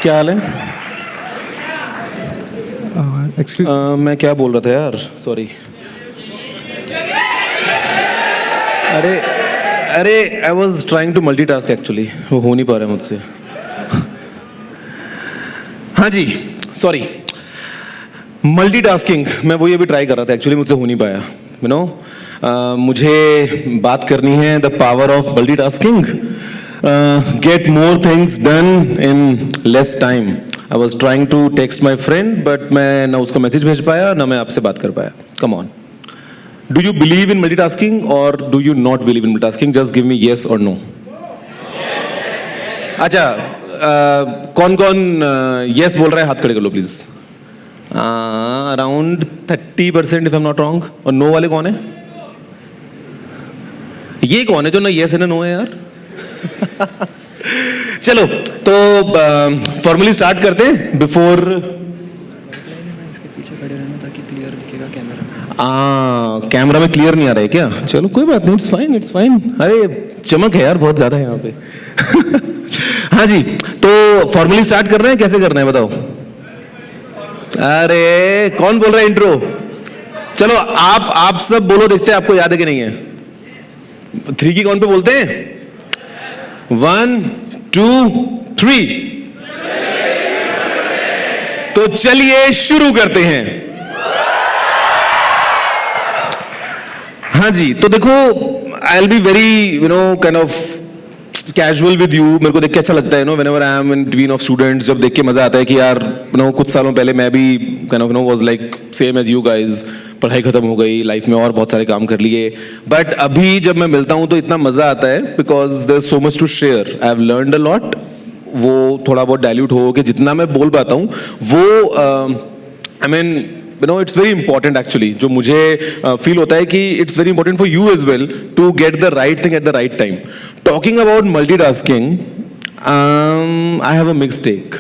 क्या हाल है? मैं क्या बोल रहा था यार, सॉरी। अरे अरे I was trying to multitask actually, वो हो नहीं पा रहा है मुझसे। हाँ जी, सॉरी। मल्टीटास्किंग, मैं वही अभी ट्राई कर रहा था, एक्चुअली मुझसे हो नहीं पाया। यू नो, मुझे बात करनी है the power of multitasking, get more things done in less time. I was trying to text my friend, but मैं ना उसको मैसेज भेज पाया ना मैं आपसे बात कर पाया। Come on, do you believe in multitasking और do you not believe in multitasking? Just give me yes और नो। अच्छा, कौन कौन येस बोल रहा है? हाथ खड़े कर लो please. Around 30% if I am not wrong. और नो वाले कौन है? ये कौन है जो ना येस है ना नो है यार? चलो तो फॉर्मली स्टार्ट करते हैं। बिफोर इसके पीछे खड़े रहना ताकि क्लियर दिखेगा कैमरा। कैमरा में क्लियर नहीं आ रहा है क्या? चलो कोई बात नहीं, इट्स फाइन, इट्स फाइन। अरे चमक है यार बहुत ज्यादा है यहाँ पे। हाँ जी, तो फॉर्मली स्टार्ट कर रहे हैं, कैसे करना है बताओ? अरे कौन बोल रहा है इंट्रो? चलो आप सब बोलो, देखते हैं आपको याद है कि नहीं है। 3 की काउंट पे बोलते हैं। 1 2 3। तो चलिए शुरू करते हैं। हाँ जी, तो देखो, I will be very kind of casual with you. मेरे को देख के अच्छा लगता है, whenever I am in between of students, जब देख के मजा आता है कि यार कुछ सालों पहले मैं भी kind of was like same age you guys. पढ़ाई खत्म हो गई, लाइफ में और बहुत सारे काम कर लिए, बट अभी जब मैं मिलता हूँ तो इतना मजा आता है because there is so much to share. I have learned a lot. वो थोड़ा बहुत डाइल्यूट हो कि जितना मैं बोल पाता हूँ वो I mean it's very important actually. जो मुझे feel होता है कि it's very important for you as well to get the right thing at the right time. Talking about multitasking, I have a mixed take.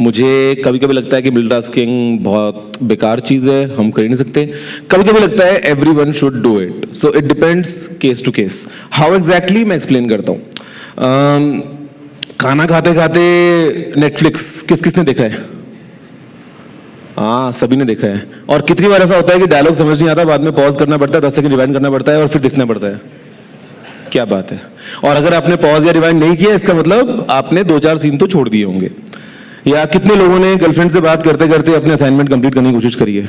मुझे कभी कभी लगता है कि मल्टीटास्किंग बहुत बेकार चीज़ है, हम कर ही नहीं सकते। कभी कभी लगता है everyone should do it. So it depends case to case. How exactly मैं explain करता हूँ। खाना खाते खाते नेटफ्लिक्स किसने देखा है? हाँ, सभी ने देखा है। और कितनी बार ऐसा होता है कि डायलॉग समझ नहीं आता, बाद में पॉज करना पड़ता है, 10 सेकंड रिवाइंड करना पड़ता है और फिर देखना पड़ता है। क्या बात है। और अगर आपने पॉज या रिवाइंड नहीं किया, इसका मतलब आपने 2-4 सीन तो छोड़ दिए होंगे। या कितने लोगों ने गर्लफ्रेंड से बात करते करते अपने असाइनमेंट कंप्लीट करने की कोशिश करी है?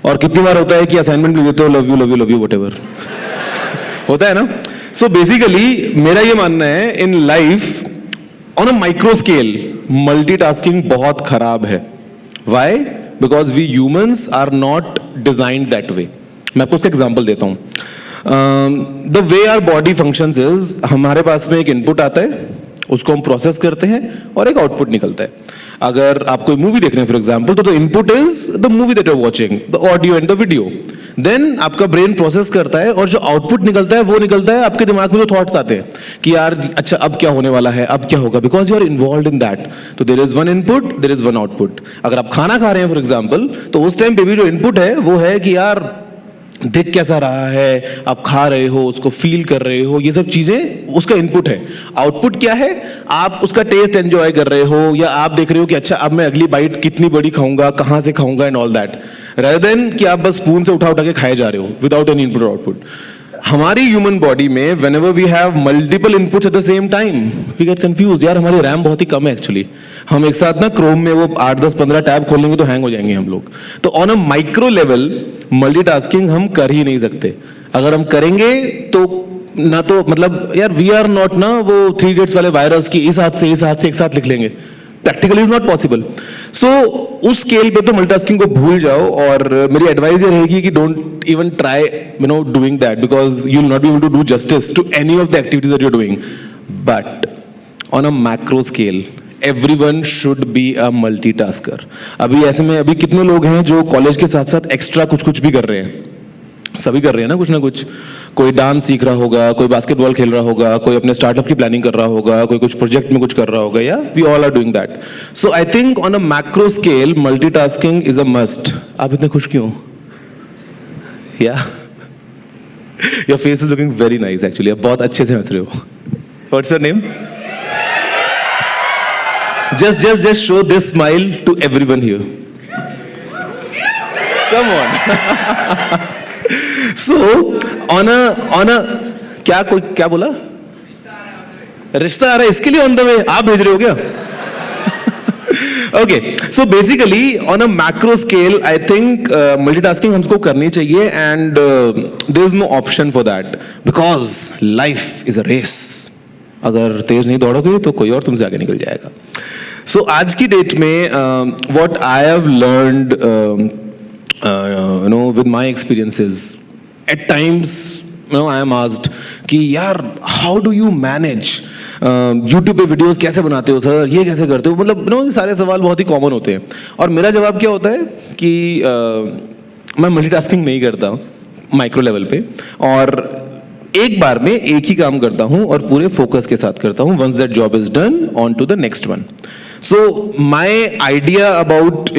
और कितनी बार होता है कि असाइनमेंट लिख देते हो love you love you love you whatever. होता है ना? सो बेसिकली मेरा ये मानना है, in life on a micro scale multitasking बहुत खराब है। Why? Because we humans are not designed that way. मैं आपको उसका एग्जाम्पल देता हूँ। The way our body functions is, हमारे पास में एक इनपुट आता है, उसको हम प्रोसेस करते हैं और एक आउटपुट निकलता है। अगर आप कोई मूवी देख रहे हैं फॉर एग्जाम्पल, तो the input is the movie that you are watching, the audio and the video. Then आपका ब्रेन प्रोसेस करता है और जो आउटपुट निकलता है वो निकलता है आपके दिमाग में जो थॉट्स आते हैं कि यार अच्छा अब क्या होने वाला है, अब क्या होगा, because you are involve in that. तो there is one input, there is one output. अगर आप खाना खा रहे हैं फॉर एग्जाम्पल, तो उस टाइम पे भी जो इनपुट है वो है कि यार दिख कैसा रहा है, आप खा रहे हो, उसको फील कर रहे हो, ये सब चीजें उसका इनपुट है। आउटपुट क्या है? आप उसका टेस्ट एंजॉय कर रहे हो, या आप देख रहे हो कि अच्छा अब मैं अगली बाइट कितनी बड़ी खाऊंगा, कहां से खाऊंगा and all that, rather then कि आप बस स्पून से उठा उठा के खाए जा रहे हो विदाउट एनी इनपुट और आउटपुट। हमारी ह्यूमन बॉडी में whenever we have multiple inputs at the same time, we get confused। यार हमारी रैम बहुत ही कम है एक्चुअली। हम एक साथ ना क्रोम में वो 8 10 15 टैब खोल लेंगे तो हैंग हो जाएंगे हम लोग। तो on a micro level multitasking हम कर ही नहीं सकते। अगर हम करेंगे तो ना तो मतलब यार वी आर नॉट ना वो 3 इडियट्स वाले वायरस की इस हाथ से एक साथ लिख लेंगे। Practically is not possible. So उस स्केल पे तो मल्टीटास्किंग को भूल जाओ, और मेरी एडवाइस ये रहेगी कि don't even try doing that, because you will not be able to do justice to any of the activities that you are doing. But on a macro scale everyone should be a multitasker. अभी ऐसे में अभी कितने लोग हैं जो college के साथ साथ एक्स्ट्रा कुछ भी कर रहे हैं? सभी कर रहे हैं ना कुछ ना कुछ। कोई डांस सीख रहा होगा, कोई बास्केटबॉल खेल रहा होगा, कोई अपने स्टार्टअप की प्लानिंग कर रहा होगा, कोई कुछ प्रोजेक्ट में कुछ कर रहा होगा, या we all are doing that. So I think on a macro scale multitasking is a must. आप इतने खुश क्यों? या your face is looking very nice actually, आप बहुत अच्छे से हंस रहे हो। What's your name? just show this smile to everyone here. Come on. So on a क्या बोला? रिश्ता आ रहा है इसके लिए ऑन द वे आप भेज रहे हो क्या? Okay, so basically on a macro scale, I think multitasking हमको करनी चाहिए and there is no option for that because life is a race. अगर तेज नहीं दौड़ोगे तो कोई और तुमसे आगे निकल जाएगा. So आज की डेट में what I have learned, with my experiences, at times, I am asked कि यार how do you manage? YouTube पे वीडियोस कैसे बनाते हो सर, ये कैसे करते हो, मतलब ये सारे सवाल बहुत ही कॉमन होते हैं. और मेरा जवाब क्या होता है कि मैं मल्टीटास्किंग नहीं करता माइक्रो लेवल पे, और एक बार में एक ही काम करता हूँ और पूरे फोकस के साथ करता हूँ. Once that job is done, on to the next one. So my idea about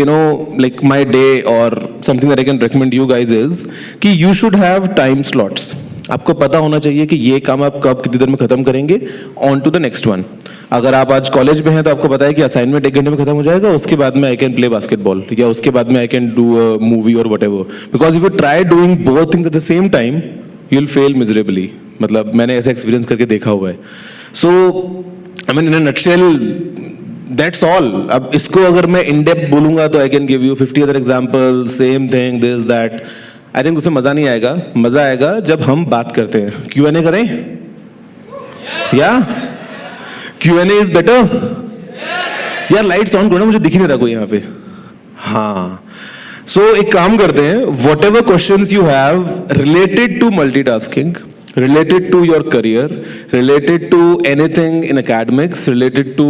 like my day or something that I can recommend you guys is कि you should have time slots. आपको पता होना चाहिए कि ये काम आप कब कितनी देर में खत्म करेंगे, on to the next one. अगर आप आज कॉलेज में हैं तो आपको पता है कि असाइनमेंट 1 घंटे में खत्म हो जाएगा, उसके बाद में आई कैन प्ले बास्केटबॉल या उसके बाद में I can do a movie और whatever. Because if you try doing both things at the same time you will fail miserably. मतलब मैंने ऐसा एक्सपीरियंस करके देखा हुआ है. So I mean in a nutshell that's all. अब इसको अगर मैं इन डेप्थ बोलूंगा तो I can give you 50 other example, same thing, this that. I think उसमें मजा नहीं आएगा. मजा आएगा जब हम बात करते हैं. Q&A करें या Q&A इज बेटर. यार लाइट्स ऑन करो ना, मुझे दिख ही नहीं रहा कोई यहाँ पे. हाँ, सो एक काम करते हैं, whatever questions you have related to multitasking, related to your career, related to anything in academics, related to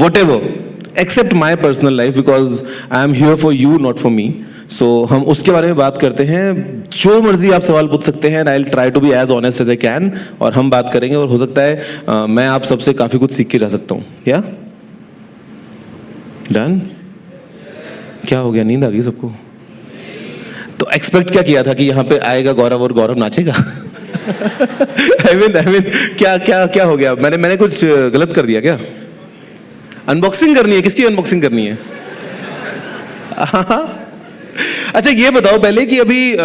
whatever, except my personal life, because I am here for you, not for me. So हम उसके बारे में बात करते हैं. जो मर्जी आप सवाल पूछ सकते हैं. I'll try to be as honest as I can. और हम बात करेंगे और हो सकता है मैं आप सबसे काफी कुछ सीख के जा सकता हूँ. या डन? क्या हो गया, नींद आ गई सबको? तो एक्सपेक्ट क्या किया था कि यहाँ पे आएगा गौरव और गौरव नाचेगा? I mean, क्या हो गया? मैंने कुछ गलत कर दिया क्या? अनबॉक्सिंग करनी है? किसकी अनबॉक्सिंग करनी है? अच्छा ये बताओ पहले कि अभी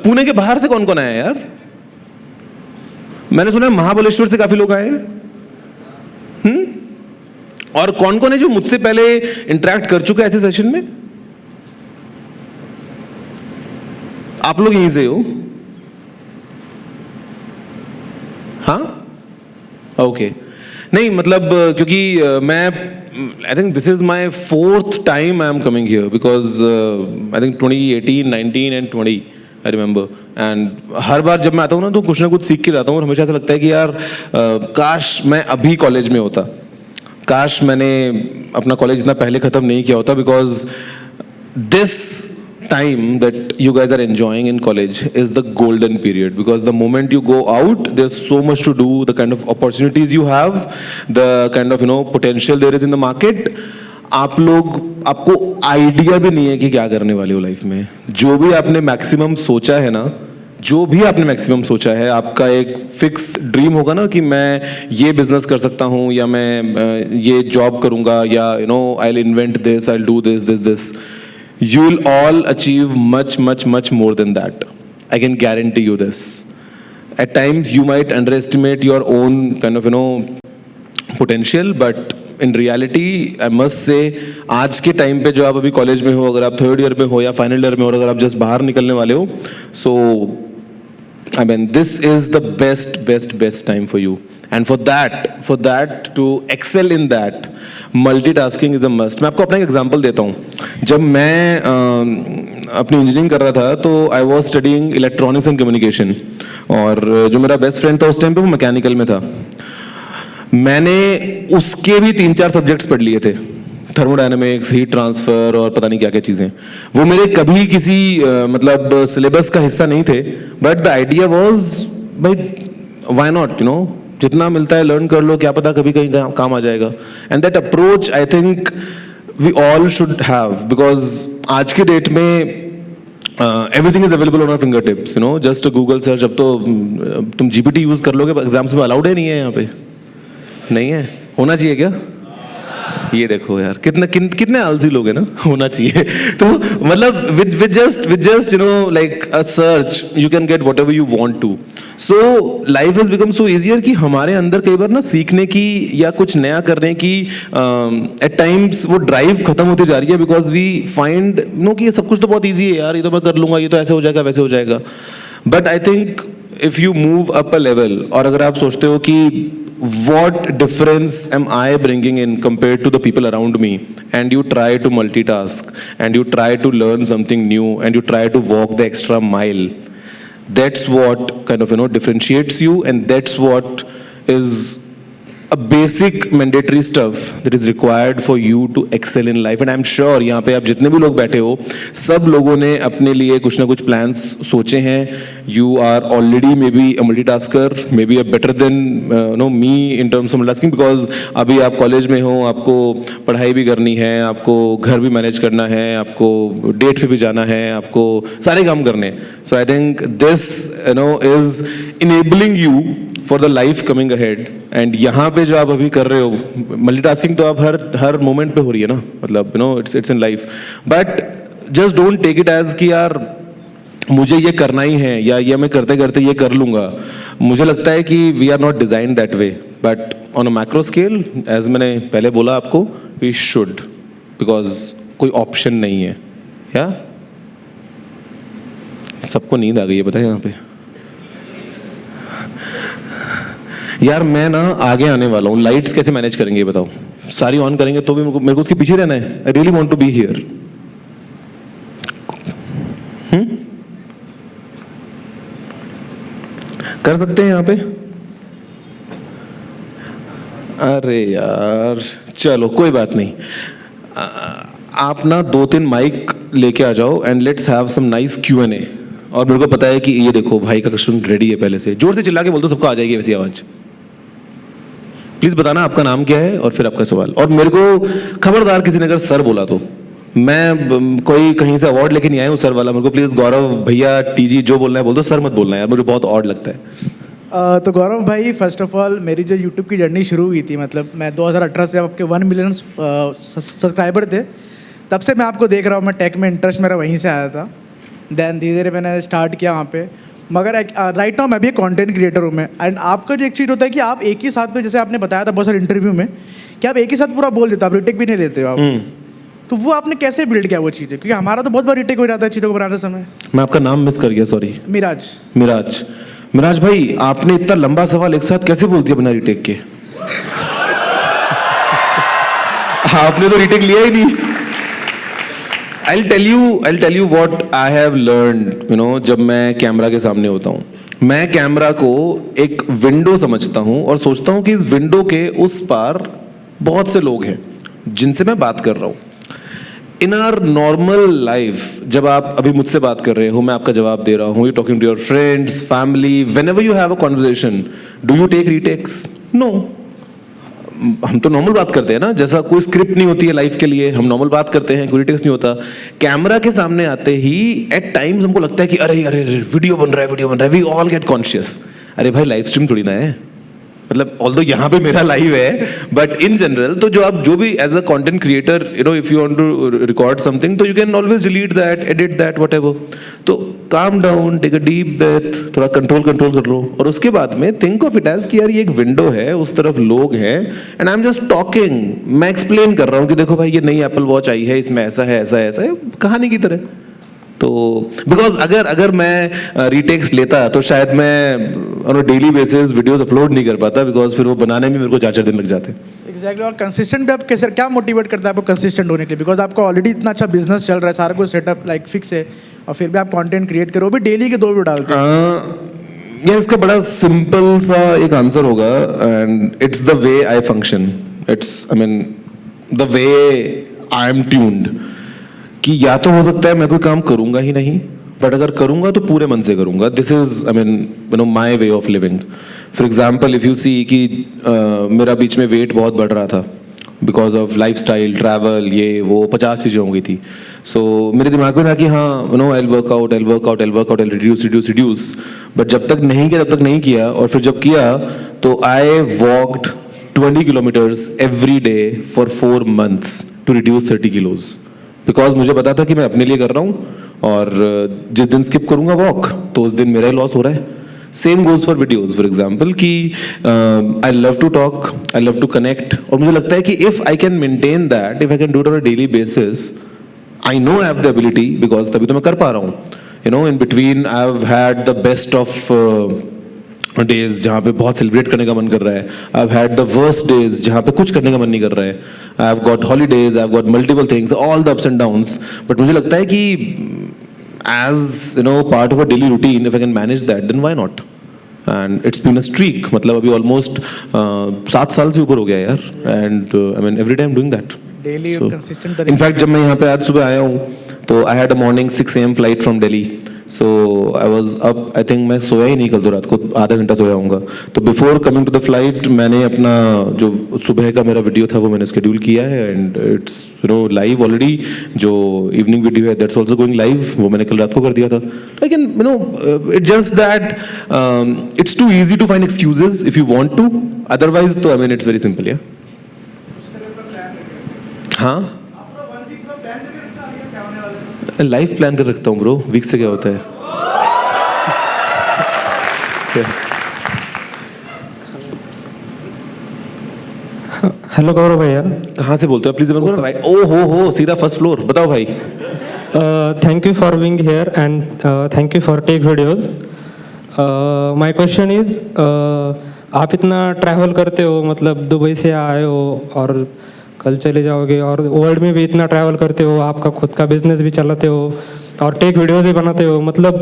पुणे के बाहर से कौन कौन आया यार? मैंने सुना है महाबलेश्वर से काफी लोग आए हैं. और कौन कौन है जो मुझसे पहले इंटरेक्ट कर चुका है ऐसे सेशन में? आप लोग यहीं से हो? हाँ, ओके. नहीं मतलब क्योंकि मैं I think this is my 4th time I am coming here, because I think 2018, 19 and 20 I remember. And हर बार जब मैं आता हूँ ना तो कुछ ना कुछ सीख के जाता हूँ. और हमेशा ऐसा लगता है कि यार काश मैं अभी कॉलेज में होता, काश मैंने अपना कॉलेज इतना पहले ख़त्म नहीं किया होता. Because this time that you guys are enjoying in college is the golden period, because the moment you go out there's so much to do, the kind of opportunities you have, the kind of potential there is in the market. आपको idea भी नहीं है कि क्या करने वाले हो life में. जो भी आपने मैक्सिमम सोचा है ना, जो भी आपने मैक्सिमम सोचा है, आपका एक फिक्स ड्रीम होगा ना कि मैं ये बिजनेस कर सकता हूँ, या मैं ये जॉब करूँगा, या I will invent this, I will do this. You will all achieve much more than that. I can guarantee you this. At times you might underestimate your own kind of potential, but in reality I must say आज के time पे जो आप अभी college में हो, अगर आप 3rd ईयर में हो या फाइनल ईयर में हो, और अगर आप जस्ट बाहर निकलने वाले हो, so I mean this is the best time for you. And for that to excel in that, multitasking is a must. मैं आपको अपना एक एग्जांपल देता हूँ. जब मैं अपनी इंजीनियरिंग कर रहा था तो I was studying electronics and communication, और जो मेरा बेस्ट फ्रेंड था उस टाइम पे वो मैकेनिकल में था. मैंने उसके भी 3-4 सब्जेक्ट्स पढ़ लिए थे, थर्मोडायनेमिक्स, हीट ट्रांसफर और पता नहीं क्या क्या चीज़ें. वो मेरे कभी किसी मतलब सिलेबस का हिस्सा नहीं थे, बट द आइडिया वाज भाई व्हाई नॉट, जितना मिलता है लर्न कर लो, क्या पता कभी कहीं काम आ जाएगा. And that approach I think we all should have, because आज के डेट में everything is available on our finger tips. Just Google search. अब तो तुम जीपीटी यूज कर लोगे, एग्जाम्स में अलाउड है नहीं है यहाँ पे? नहीं है? होना चाहिए क्या? ये देखो यार कितने आलसी लोग हैं ना, होना चाहिए। तो मतलब with just you know like a search you can get whatever you want to. So life has become so easier कि हमारे अंदर कई बार ना सीखने की या कुछ नया करने की at times वो ड्राइव खत्म होती जा रही है, because we find कि ये सब कुछ तो बहुत easy है यार, ये तो मैं कर लूंगा, ये तो ऐसे हो जाएगा वैसे हो जाएगा। But I think if you move up a level, और अगर आप सोचते हो कि what difference am I bringing in compared to the people around me, and you try to multitask and you try to learn something new and you try to walk the extra mile, that's what kind of differentiates you, and that's what is a basic mandatory stuff that is required for you to excel in life. And I'm sure यहाँ पे आप जितने भी लोग बैठे हो, सब लोगों ने अपने लिए कुछ ना कुछ plans सोचे हैं. You are already maybe a multitasker, maybe a better than me in terms of multitasking, because अभी आप कॉलेज में हो, आपको पढ़ाई भी करनी है, आपको घर भी मैनेज करना है, आपको डेट पे भी जाना है, आपको सारे काम करने हैं. So I think this is enabling you for the life coming ahead. And यहाँ पे जो आप अभी कर रहे हो, मल्टीटास्किंग तो आप हर मोमेंट पे हो रही है ना, मतलब it's in life. But just don't take it as कि यार मुझे ये करना ही है, या ये मैं करते करते ये कर लूँगा. मुझे लगता है कि we are not design that way, but on a macro scale, as मैंने पहले बोला आपको, वी शुड, बिकॉज कोई ऑप्शन नहीं है. या सबको नींद आ गई है पता है यहाँ पे. यार मैं ना आगे आने वाला हूँ, लाइट्स कैसे मैनेज करेंगे ये बताओ. सारी ऑन करेंगे तो भी मेरे को उसके पीछे रहना है. I really want to be here. कर सकते हैं यहाँ पे? अरे यार चलो कोई बात नहीं. आप ना 2-3 माइक लेके आ जाओ and let's have some nice Q&A. और मेरे को पता है कि ये देखो भाई का क्वेश्चन रेडी है पहले से. जोर से चिल्ला के बोल दो, सबको आ जाएगी वैसी आवाज. प्लीज बताना आपका नाम क्या है और फिर आपका सवाल. और मेरे को खबरदार किसी ने अगर सर बोला तो, मैं कोई कहीं से अवार्ड लेके नहीं आया हूँ सर वाला. मेरे को प्लीज गौरव भैया टीजी जो बोलना है बोल दो, सर मत बोलना यार, मुझे बहुत ऑड लगता है. तो गौरव भाई, फर्स्ट ऑफ ऑल मेरी जो यूट्यूब की जर्नी शुरू हुई थी, मतलब मैं 2018 से आपके 1 मिलियन सब्सक्राइबर थे, तब से मैं आपको देख रहा हूँ. मैं टेक में इंटरेस्ट मेरा वहीं से आया था. देन धीरे धीरे मैंने स्टार्ट किया वहाँ पे. मगर राइट नाउ मैं भी एक कंटेंट क्रिएटर हूँ मैं. एंड आपका जो एक चीज़ होता है कि आप एक ही साथ में, जैसे आपने बताया था बहुत सारे इंटरव्यू में, कि आप एक ही साथ पूरा बोल देते हो, आप रिटेक भी नहीं लेते हो आप. तो वो आपने कैसे बिल्ड किया वो चीज़ें? क्योंकि हमारा तो बहुत बार रिटेक हो जाता है चीज़ों को बनाते समय. मैं आपका नाम मिस कर गया, सॉरी. मिराज भाई, आपने इतना लंबा सवाल एक साथ कैसे बोल दिया बिना रिटेक के? आपने तो रिटेक लिया ही नहीं. I'll tell you what I have learned, जब मैं कैमरा के सामने होता हूँ. मैं कैमरा को एक विंडो समझता हूँ और सोचता हूँ कि इस विंडो के उस पार बहुत से लोग हैं जिनसे मैं बात कर रहा हूँ. इन आवर नॉर्मल लाइफ, जब आप अभी मुझसे बात कर रहे हो, मैं आपका जवाब दे रहा हूँ, you talking to your friends, family, whenever you have a conversation, do you take retakes? No. हम तो नॉर्मल बात करते हैं ना, जैसा कोई स्क्रिप्ट नहीं होती है लाइफ के लिए, हम नॉर्मल बात करते हैं, कोई रीटेक्स नहीं होता. कैमरा के सामने आते ही एट टाइम्स हमको लगता है कि अरे अरे वीडियो बन रहा है, वी ऑल गेट कॉन्शियस. अरे भाई लाइव स्ट्रीम थोड़ी ना है, मतलब ऑल्दो यहाँ पे मेरा लाइव है, बट इन जनरल तो जो भी as a content creator, if you want to record something, तो you can always delete that, edit that, whatever. तो calm down, take a deep breath, थोड़ा कंट्रोल कर लो, और उसके बाद में थिंक ऑफ इट एज कि यार ये एक विंडो है, उस तरफ लोग हैं, and I am just talking. मैं एक्सप्लेन कर रहा हूँ कि देखो भाई ये नई एप्पल वॉच आई है, इसमें ऐसा है, कहानी की तरह. तो बिकॉज अगर मैं रीटेक्स लेता तो शायद मैं on a daily basis videos upload नहीं कर पाता, बिकॉज फिर वो बनाने में मेरे को 4-4 दिन लग जाते. एग्जैक्टली. और कंसिस्टेंट भी आप कैसे, क्या मोटिवेट करता है आपको कंसिस्टेंट होने के लिए? बिकॉज आपका ऑलरेडी इतना अच्छा बिजनेस चल रहा है, सारा कुछ सेटअप लाइक फिक्स है, और फिर भी आप कंटेंट क्रिएट करो, भी डेली के 2 वीडियो डालते हैं. ये इसका बड़ा सिंपल सा एक आंसर होगा, and it's the way I function. It's I mean the way I am tuned. कि या तो हो सकता है मैं कोई काम करूंगा ही नहीं, बट अगर करूंगा तो पूरे मन से करूंगा. This is I mean my way of living. For example, if you see कि मेरा बीच में वेट बहुत बढ़ रहा था because of lifestyle, travel, ये वो 50 चीज़ें हो गई थी. सो मेरे दिमाग में था कि हाँ आई वर्कआउट, रिड्यूस. बट जब तक नहीं किया तब तक नहीं किया, और फिर जब किया तो I walked 20 kilometers every day for 4 months to reduce 30 kilos. Because मुझे पता था कि मैं अपने लिए कर रहा हूँ और जिस दिन skip करूँगा walk तो उस दिन मेरा ही loss हो रहा है. Same goes for videos, for example, कि I love to talk, I love to connect और मुझे लगता है कि if I can maintain that, if I can do it on a daily basis, I know I have the ability because तभी तो मैं कर पा रहा हूँ. You know, in between I've had the best of days जहाँ पे बहुत सेलिब्रेट करने का मन कर रहा है. I've had the worst days जहाँ पे कुछ करने का मन नहीं कर रहा है. I've got holidays, I've got multiple things, all the ups and downs. But मुझे लगता है कि as you know part of a daily routine, if I can manage that, then why not? And it's been a streak. मतलब अभी almost 7 साल से ऊपर हो गया यार. And I mean every day I'm doing that. Daily So, consistent in fact जब मैं यहाँ पे आज सुबह आया हूँ तो I had a morning 6 AM flight from Delhi. So I was up, I think मैं सोया ही नहीं कल तो रात को आधा घंटा सोया होऊंगा. तो before coming to the flight मैंने अपना जो सुबह का मेरा वीडियो था वो मैंने शेड्यूल किया है and it's you know live already. जो इवनिंग वीडियो है that's also going live. वो मैंने कल रात को कर दिया था. I can you know it's just that it's too easy to find excuses if you want to. Otherwise तो I mean it's very simple yeah. हाँ लाइफ प्लान कर रखता हूँ ब्रो. वीक से क्या होता है. हेलो गौरव भैया. कहाँ से बोलते हो प्लीज मेरे को राइट. ओ हो सीधा फर्स्ट फ्लोर. बताओ भाई. Thank you for being here and thank you for take videos. My question is आप इतना ट्रैवल करते हो मतलब दुबई से आए हो और कल चले जाओगे और वर्ल्ड में भी इतना ट्रैवल करते हो. आपका खुद का बिजनेस भी चलाते हो और टेक वीडियोस भी बनाते हो. मतलब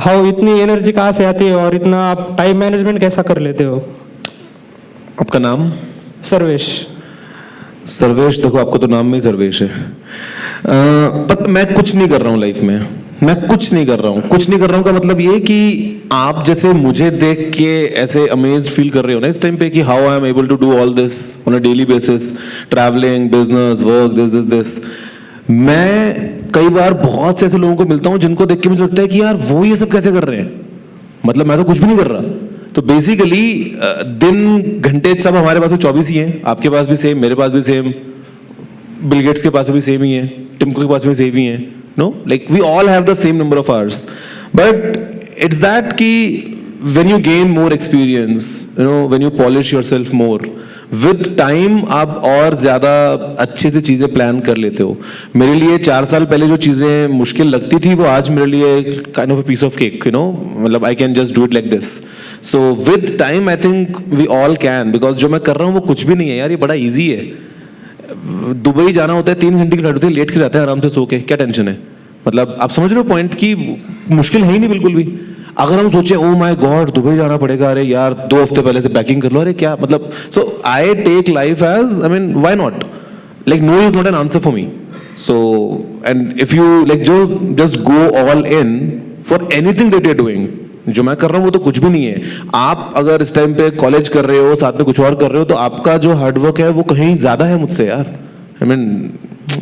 हाउ इतनी एनर्जी कहाँ से आती है और इतना आप टाइम मैनेजमेंट कैसा कर लेते हो. आपका नाम. सर्वेश. सर्वेश. देखो आपको तो नाम में ही सर्वेश है. पर मैं कुछ नहीं कर रहा हूँ लाइफ में. मैं कुछ नहीं कर रहा हूँ. कुछ नहीं कर रहा हूँ का मतलब ये कि आप जैसे मुझे देख के ऐसे अमेज्ड फील कर रहे हो ना इस टाइम पे कि how I am able to do all this on a daily basis. Travelling, business, work, this. मैं कई बार बहुत से ऐसे लोगों को मिलता हूँ जिनको देख के मुझे लगता है कि यार वो ये सब कैसे कर रहे हैं. मतलब मैं तो कुछ भी नहीं कर रहा. तो बेसिकली दिन घंटे सब हमारे पास 24 ही हैं. आपके पास भी सेम, मेरे पास भी सेम, बिल गेट्स के पास भी सेम ही है, टिम कुक के पास भी सेम ही है. No like we all have the same number of hours. But it's that कि when you gain more experience, you know, when you polish yourself more, with time आप और ज़्यादा अच्छे से चीज़ें प्लान कर लेते हो. मेरे लिए 4 साल पहले जो चीज़ें मुश्किल लगती थी वो आज मेरे लिए kind of a piece of cake, you know, मतलब I can just do it like this. So with time I think we all can, because जो मैं कर रहा हूँ वो कुछ भी नहीं है यार. ये बड़ा easy है. दुबई जाना होता है 3 घंटे की फ्लाइट होती है, लेट के जाते हैं आराम से सो के. क्या टेंशन है. मतलब आप समझ रहे हो पॉइंट की मुश्किल है ही नहीं बिल्कुल भी. अगर हम सोचे ओ माय गॉड दुबई जाना पड़ेगा, अरे यार 2 हफ्ते पहले से पैकिंग कर लो, अरे क्या मतलब. So I take life as I mean why not. Like no is not an answer for me. So and if you like जो just go all in for anything that you are doing. जो मैं कर रहा हूँ वो तो कुछ भी नहीं है. आप अगर इस टाइम पे कॉलेज कर रहे हो, साथ में कुछ और कर रहे हो, तो आपका जो हार्डवर्क है वो कहीं ज्यादा है मुझसे यार. I mean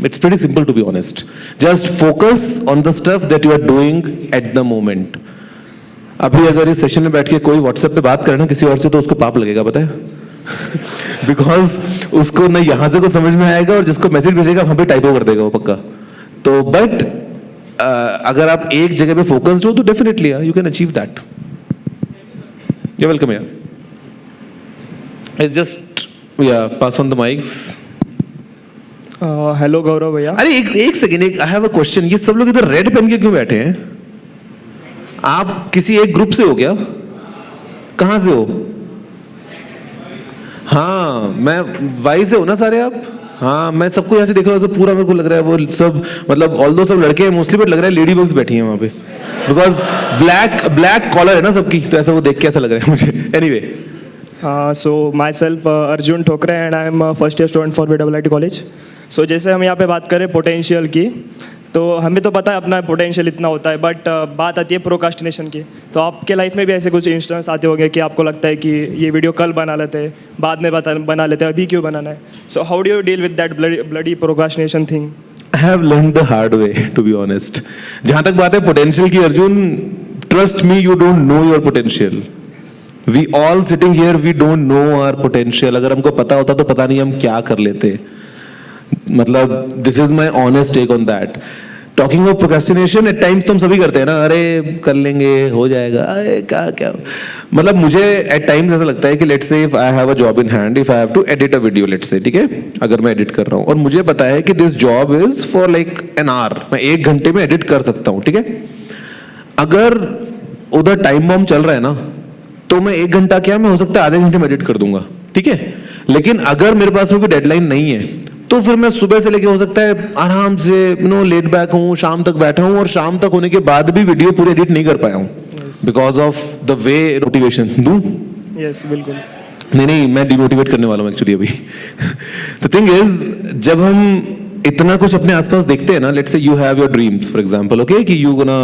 it's pretty simple to be honest. Just focus on the stuff that you are doing at the moment. अभी अगर इस सेशन में बैठ के कोई व्हाट्सएप पे बात करे ना किसी और से तो उसको पाप लगेगा पता है. बिकॉज उसको ना यहाँ से कुछ समझ में आएगा और जिसको मैसेज भेजेगा वहां पे टाइपो कर देगा वो पक्का. तो बट अगर आप एक जगह पे फोकस्ड हो तो definitely you can achieve that. You welcome यार. इट्स जस्ट या pass on the mics. Hello Gaurav भैया. अरे एक second, I have a question. ये सब लोग इधर रेड पहन के क्यों बैठे हैं. आप किसी एक ग्रुप से हो क्या. कहाँ से हो. हाँ मैं वाई से हो ना सारे आप. हाँ मैं सबको यहाँ से देख रहा हूँ तो पूरा मेरे को लग रहा है वो सब मतलब ऑल्दो सब लड़के हैं मोस्टली, बट लग रहा है लेडी बग्स बैठी हैं वहाँ पे. बिकॉज ब्लैक कॉलर है ना सबकी, तो ऐसा वो देख के ऐसा लग रहा है मुझे. Anyway so myself Arjun Thokare and I am first year student for BIIT college. सो जैसे हम यहाँ पे बात करें पोटेंशियल की, तो हमें तो पता है अपना पोटेंशियल इतना होता है, बट बात आती है प्रोकास्टिनेशन की. तो आपके लाइफ में भी ऐसे कुछ इंस्टेंस आते होंगे कि आपको लगता है कि ये वीडियो कल बना लेते हैं, बाद में बना लेते हैं, अभी क्यों बनाना है. सो how do you deal with that bloody procrastination thing. I have learned the hard way, to be honest. जहाँ तक बात है पोटेंशियल की Arjun, trust me, you don't know your potential. We all sitting here we don't know our potential. अगर हमको पता होता तो पता नहीं हम क्या कर लेते. मतलब this is my honest take on that. Talking of procrastination at times तो हम सभी करते हैं ना, अरे कर लेंगे हो जाएगा, अरे क्या क्या. मतलब मुझे एट टाइम्स ऐसा लगता है कि let's say if I have a job in hand, if I have to edit a video, let's say, ठीक है, अगर मैं एडिट कर रहा हूँ और मुझे पता है कि this job is for like an hour, मैं 1 घंटे में एडिट कर सकता हूँ, ठीक है. अगर उधर टाइम बॉम्ब चल रहा है ना, तो मैं 1 घंटा क्या, मैं हो सकता है आधे घंटे में एडिट कर दूंगा, ठीक है. लेकिन अगर मेरे पास में कोई डेडलाइन नहीं है तो फिर मैं सुबह से लेके हो सकता है आराम से लेट बैक हूँ, शाम तक बैठा हूँ और शाम तक होने के बाद भी वीडियो पूरी एडिट नहीं कर पाया हूँ because of the way motivation दूं. यस बिल्कुल. नहीं मैं डिमोटिवेट करने वाला हूँ एक्चुअली अभी. द थिंग इज, जब हम इतना कुछ अपने आसपास देखते हैं ना, let's say you have your dreams for example, okay, कि you gonna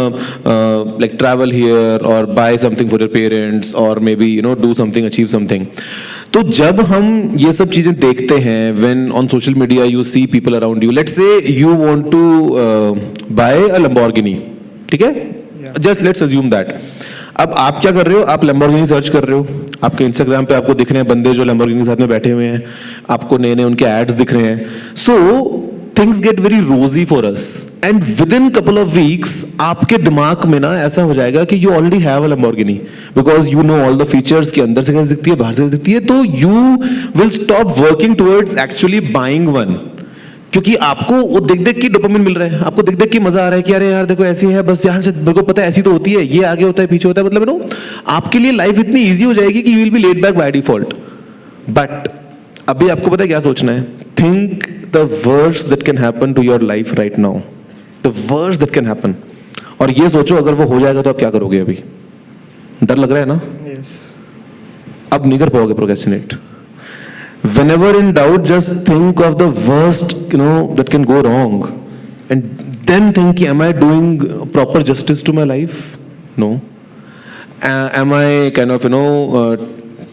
like travel here और buy something for your parents और maybe do something, achieve something. तो जब हम ये सब चीजें देखते हैं, when on social media you see people around you, let's say you want to buy a Lamborghini, ठीक है, जस्ट लेट्स अज्यूम दैट. अब आप क्या कर रहे हो, आप लैम्बोर्गिनी सर्च कर रहे हो, आपके इंस्टाग्राम पे आपको दिख रहे हैं बंदे जो लैम्बोर्गिनी के साथ में बैठे हुए हैं, आपको नए नए उनके एड्स दिख रहे हैं. सो things get very rosy for us and within couple of weeks आपके दिमाग में ना ऐसा हो जाएगा कि you already have a Lamborghini because you know all the features कि अंदर से कैसे दिखती है, बाहर से कैसे दिखती है. तो you will stop working towards actually buying one, क्योंकि आपको वो देख देख के डोपामिन मिल रहा है, आपको देख देख के मजा आ रहा है कि अरे यार देखो ऐसी है, बस यहाँ से मेरे को पता है ऐसी तो होती है, ये आगे होता है पीछे होता है. मतलब आपके लिए लाइफ इतनी ईजी हो जाएगी कि you will be laid back by default. But अभी आपको पता है क्या सोचना है, think the worst that can happen to your life right now, the worst that can happen. और ये सोचो अगर वो हो जाएगा तो आप क्या करोगे. अभी डर लग रहा है ना, यस. अब नहीं कर पाओगे procrastinate. whenever in doubt just think of the worst that can go wrong and then think, am I doing proper justice to my life? No. Am I kind of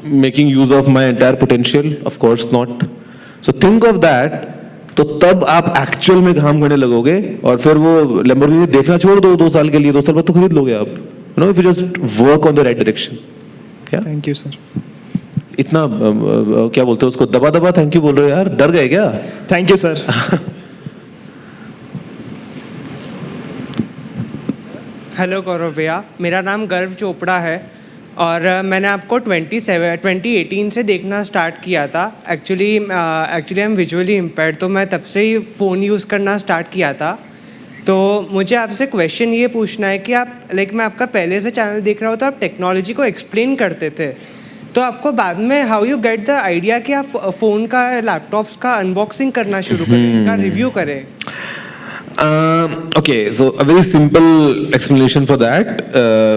making use of my entire potential? Of course not. So think of that. तो तब आप actual में काम करने लगोगे और फिर वो लैम्बोर्गिनी देखना छोड़ दो 2 साल के लिए, 2 साल बाद तो खरीद लोगे आप. If you just work on the right direction. क्या थैंक यू सर. इतना क्या बोलते हो उसको, दबा दबा थैंक यू बोल रहे हो यार, डर गए क्या? Thank you sir. Hello Gaurav भैया, मेरा नाम गर्व चोपड़ा है और मैंने आपको 2018 से देखना स्टार्ट किया था. Actually I am visually impaired, तो मैं तब से ही फ़ोन यूज़ करना स्टार्ट किया था. तो मुझे आपसे क्वेश्चन ये पूछना है कि आप मैं आपका पहले से चैनल देख रहा हूँ तो आप टेक्नोलॉजी को एक्सप्लेन करते थे, तो आपको बाद में how you get the idea कि आप फ़ोन का, लैपटॉप्स का अनबॉक्सिंग करना शुरू करें, का रिव्यू करें? Okay, so a very simple explanation for that.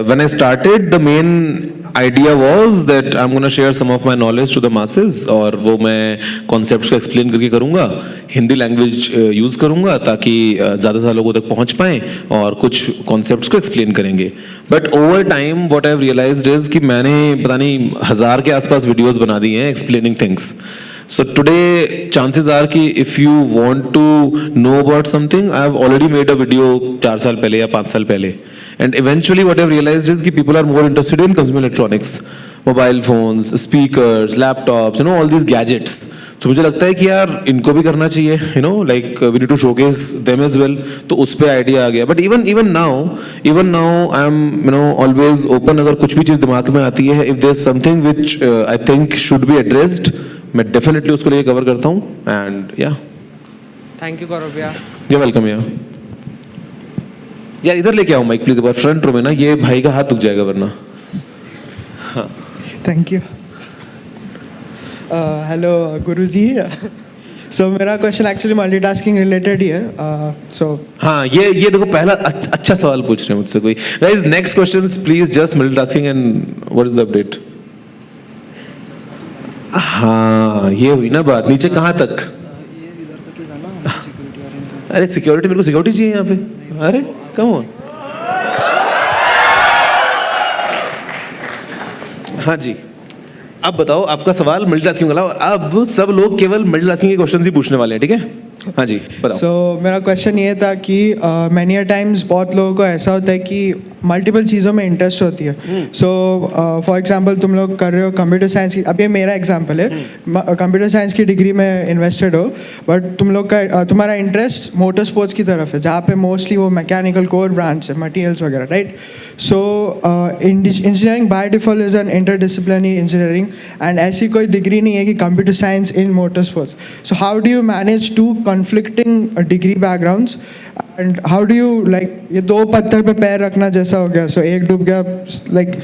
When I started, the main idea was that I'm going to share some of my knowledge to the masses, और वो मैं concepts को explain करके करूँगा, हिंदी लैंग्वेज यूज़ करूँगा ताकि ज़्यादा से लोगों तक पहुँच पाएँ और कुछ concepts को explain करेंगे. But over time, what I've realized is कि मैंने पता नहीं 1000 के आसपास videos बना दी हैं explaining things. So today, chances are कि if you want to know about something, I have already made a video 4 साल पहले या 5 साल पहले. And eventually what I've realized is कि people are more interested in consumer electronics, mobile phones, speakers, laptops, all these gadgets. So मुझे लगता है कि यार इनको भी करना चाहिए, like we need to showcase them as well. तो उस पे आइडिया आ गया. But even now I'm always open. अगर कुछ भी चीज़ दिमाग में आती है, if there's something which I think should be addressed, मैं डेफिनेटली उसको लेके कवर करता हूँ. एंड या थैंक यू गौरव भैया. You welcome. यार इधर लेके आओ माइक प्लीज, फ्रंट रो में ना, ये भाई का हाथ दुख जाएगा वरना. हाँ थैंक यू. हेलो गुरुजी. सो मेरा क्वेश्चन एक्चुअली मल्टीटास्किंग रिलेटेड ही है. सो हाँ, ये देखो पहला अच्छा सवाल पूछ रहे हैं मुझसे कोई. Guys next questions please, just multitasking and what is the update. हाँ ये हुई ना बात. नीचे कहाँ तक? अरे सिक्योरिटी, मेरे को सिक्योरिटी चाहिए यहाँ पे. अरे कम ऑन. हाँ जी, अब बताओ आपका सवाल मल्टीटास्किंग वाला. अब सब लोग केवल मल्टीटास्किंग के क्वेश्चंस ही पूछने वाले हैं, ठीक है? हाँ जी बताओ. सो मेरा क्वेश्चन ये था कि मैनी टाइम्स बहुत लोगों को ऐसा होता है कि मल्टीपल चीज़ों में इंटरेस्ट होती है. सो फॉर एग्जांपल तुम लोग कर रहे हो कंप्यूटर साइंस की, अब ये मेरा एग्जांपल है, कंप्यूटर साइंस की डिग्री में इन्वेस्टेड हो, बट तुम लोग का तुम्हारा इंटरेस्ट मोटर स्पोर्ट्स की तरफ है, जहाँ पे मोस्टली वो मैकेनिकल कोर ब्रांच है, मटीरियल्स वगैरह, right. So engineering by default is an interdisciplinary engineering, and ऐसी कोई डिग्री नहीं है कि computer science in motor sports. So how do you manage to conflicting degree backgrounds, and how do you like, ये दो पत्थर पे पैर रखना जैसा हो गया, सो एक डूब गया, like